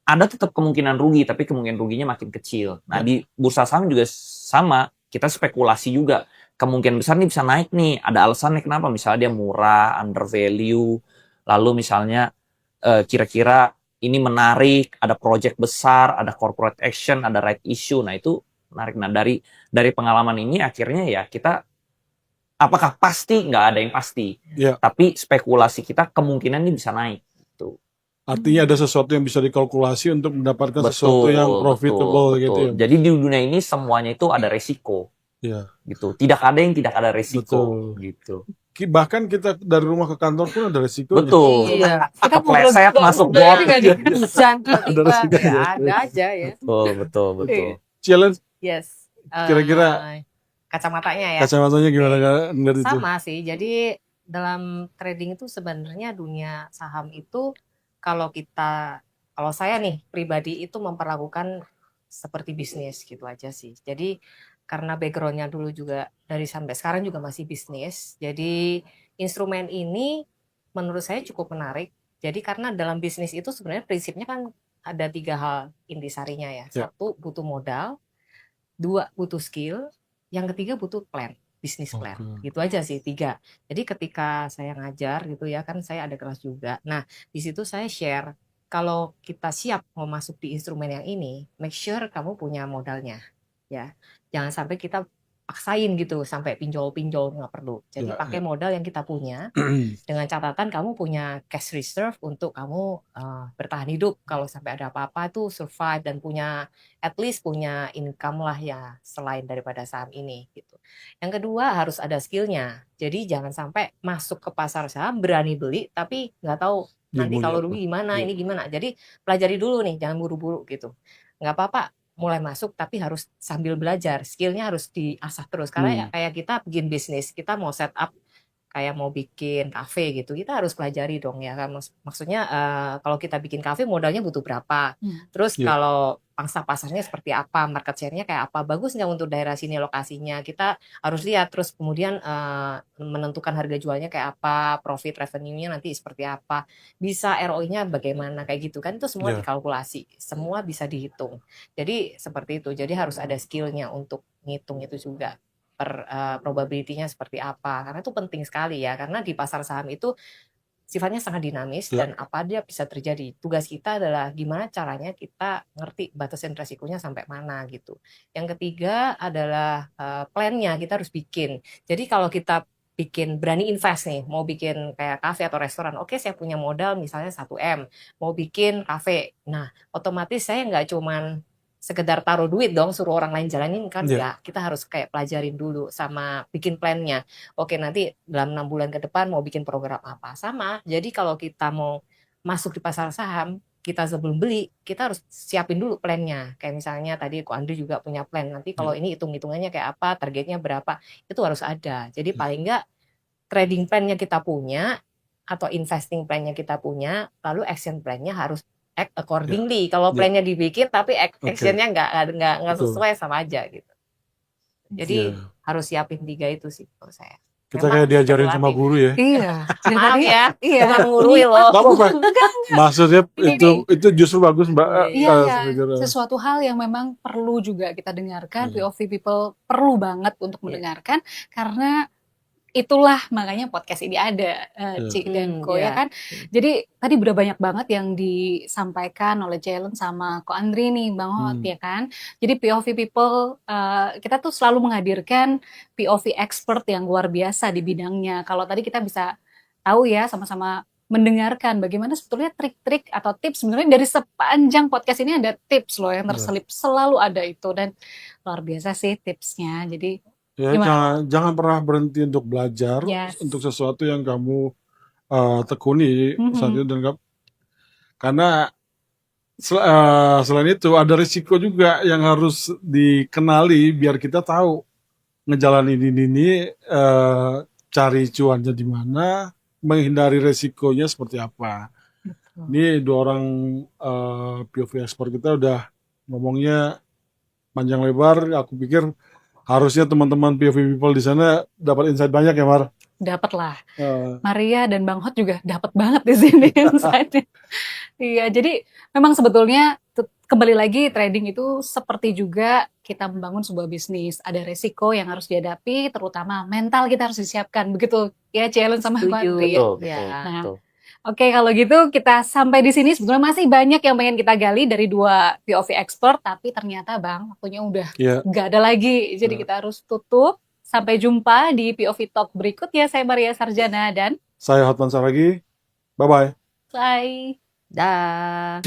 Ada tetap kemungkinan rugi, tapi kemungkinan ruginya makin kecil. Nah di bursa saham juga sama. Kita spekulasi juga. Kemungkinan besar nih bisa naik nih. Ada alasannya kenapa? Misalnya dia murah, under value. Lalu misalnya kira-kira ini menarik, ada project besar, ada corporate action, ada right issue. Nah itu menarik. Nah dari pengalaman ini akhirnya ya kita apakah pasti? Nggak ada yang pasti. Ya. Tapi spekulasi kita kemungkinan ini bisa naik. Gitu. Artinya ada sesuatu yang bisa dikalkulasi untuk mendapatkan sesuatu yang profitable gitu ya. Jadi di dunia ini semuanya itu ada resiko. Iya. Gitu. Tidak ada yang tidak ada resiko. Betul. Gitu. Bahkan kita dari rumah ke kantor pun ada resikonya. Betul. Iya. Kita Kepleset masuk Udah got. juga hujan Ada tiba-tiba resiko ya ya. ada aja ya. Betul. Challenge Yes. Kira-kira Kacamatanya ya. kacamatanya gimana ngeliat itu? Sama sih. Jadi dalam trading itu sebenarnya dunia saham itu kalau saya nih pribadi itu memperlakukan seperti bisnis gitu aja sih. Jadi karena backgroundnya dulu juga dari sampai sekarang juga masih bisnis. Jadi instrumen ini menurut saya cukup menarik. Jadi karena dalam bisnis itu sebenarnya prinsipnya kan ada 3 hal intisarinya ya. Ya. 1 butuh modal, 2 butuh skill, yang ketiga butuh plan, bisnis plan. Oke. Gitu aja sih 3. Jadi ketika saya ngajar gitu ya kan saya ada kelas juga. Nah di situ saya share kalau kita siap mau masuk di instrumen yang ini, make sure kamu punya modalnya ya. Jangan sampai kita paksain gitu sampai pinjol-pinjol, nggak perlu. Jadi Ya, pakai modal yang kita punya dengan catatan kamu punya cash reserve untuk kamu bertahan hidup kalau sampai ada apa-apa tuh survive dan punya at least punya income lah ya selain daripada saham ini gitu. Yang kedua harus ada skillnya. Jadi jangan sampai masuk ke pasar saham berani beli tapi nggak tahu nanti ilmunya kalau apa? rugi gimana, Iya. ini gimana. Jadi pelajari dulu nih, jangan buru-buru gitu. Nggak apa-apa mulai masuk tapi harus sambil belajar, skillnya harus diasah terus karena ya Hmm. kayak kita bikin bisnis, kita mau set up kayak mau bikin kafe gitu, kita harus pelajari dong ya kan. Maksudnya kalau kita bikin kafe modalnya butuh berapa, terus Iya. kalau pangsa pasarnya seperti apa, market share-nya kayak apa, bagus nggak untuk daerah sini lokasinya, kita harus lihat terus kemudian menentukan harga jualnya kayak apa, profit revenue-nya nanti seperti apa, bisa ROI-nya bagaimana kayak gitu kan, itu semua Iya. dikalkulasi, semua bisa dihitung. Jadi seperti itu, jadi harus ada skill-nya untuk ngitung itu juga probability-nya seperti apa, karena itu penting sekali ya, karena di pasar saham itu sifatnya sangat dinamis Ya. dan apa aja bisa terjadi. Tugas kita adalah gimana caranya kita ngerti batasin resikonya sampai mana gitu. Yang ketiga adalah plan-nya kita harus bikin. Jadi kalau kita bikin berani invest nih, mau bikin kayak kafe atau restoran, oke saya punya modal misalnya 1M, mau bikin kafe. Nah, otomatis saya nggak cuman sekedar taruh duit dong, suruh orang lain jalanin kan Iya. enggak. Kita harus kayak pelajarin dulu sama bikin plan-nya. Oke, nanti dalam 6 bulan ke depan mau bikin program apa. Sama, jadi kalau kita mau masuk di pasar saham, kita sebelum beli, kita harus siapin dulu plan-nya. Kayak misalnya tadi Ko Andri juga punya plan, nanti kalau ini hitung-hitungannya kayak apa, targetnya berapa, itu harus ada. Jadi paling enggak trading plan-nya kita punya, atau investing plan-nya kita punya, lalu action plan-nya harus act accordingly. Kalau Ya. plan-nya dibikin tapi Oke. action-nya nggak Betul. sesuai sama aja gitu. Jadi Ya. harus siapin 3 itu sih menurut saya. Kita Memang kayak diajarin sama spekulatif. guru ya. Iya. Dari Maaf tadi ya, iya. bukan ngurui loh. Gak apa-apa. Maksudnya Ini itu justru bagus Mbak. Iya, Iya. sesuatu hal yang memang perlu juga kita dengarkan. Iya. POV People perlu banget untuk Iya. mendengarkan karena itulah makanya podcast ini ada, Iya. Ci dan Ko ya Iya. kan. Jadi tadi udah banyak banget yang disampaikan oleh Jalen sama Ko Andri nih, Bang Hot ya kan. Jadi POV People kita tuh selalu menghadirkan POV expert yang luar biasa di bidangnya. Kalau tadi kita bisa tahu ya sama-sama mendengarkan bagaimana sebetulnya trik-trik atau tips sebenarnya dari sepanjang podcast ini ada tips loh yang terselip, selalu ada itu dan luar biasa sih tipsnya. Jadi Ya, gimana? jangan pernah berhenti untuk belajar Yes. untuk sesuatu yang kamu tekuni saat itu dan karena selain itu ada risiko juga yang harus dikenali biar kita tahu ngejalanin ini cari cuannya di mana, menghindari resikonya seperti apa. Ini 2 orang POV expert kita udah ngomongnya panjang lebar. Aku pikir harusnya teman-teman POV People di sana dapat insight banyak ya, Mar. Dapat lah. Maria dan Bang Hot juga dapat banget di sini insight-nya. Iya, jadi memang sebetulnya kembali lagi trading itu seperti juga kita membangun sebuah bisnis. Ada resiko yang harus dihadapi, terutama mental kita harus disiapkan. Begitu ya, challenge sama Ko Andri ya. Betul, Ya. Nah, betul. Oke, kalau gitu kita sampai di sini. Sebetulnya masih banyak yang pengen kita gali dari 2 POV expert, tapi ternyata Bang, waktunya udah nggak ada lagi. Jadi kita harus tutup. Sampai jumpa di POV Talk berikutnya. Saya Maria Sarjana dan saya Hotman Saragi. Bye-bye. bye. Dah.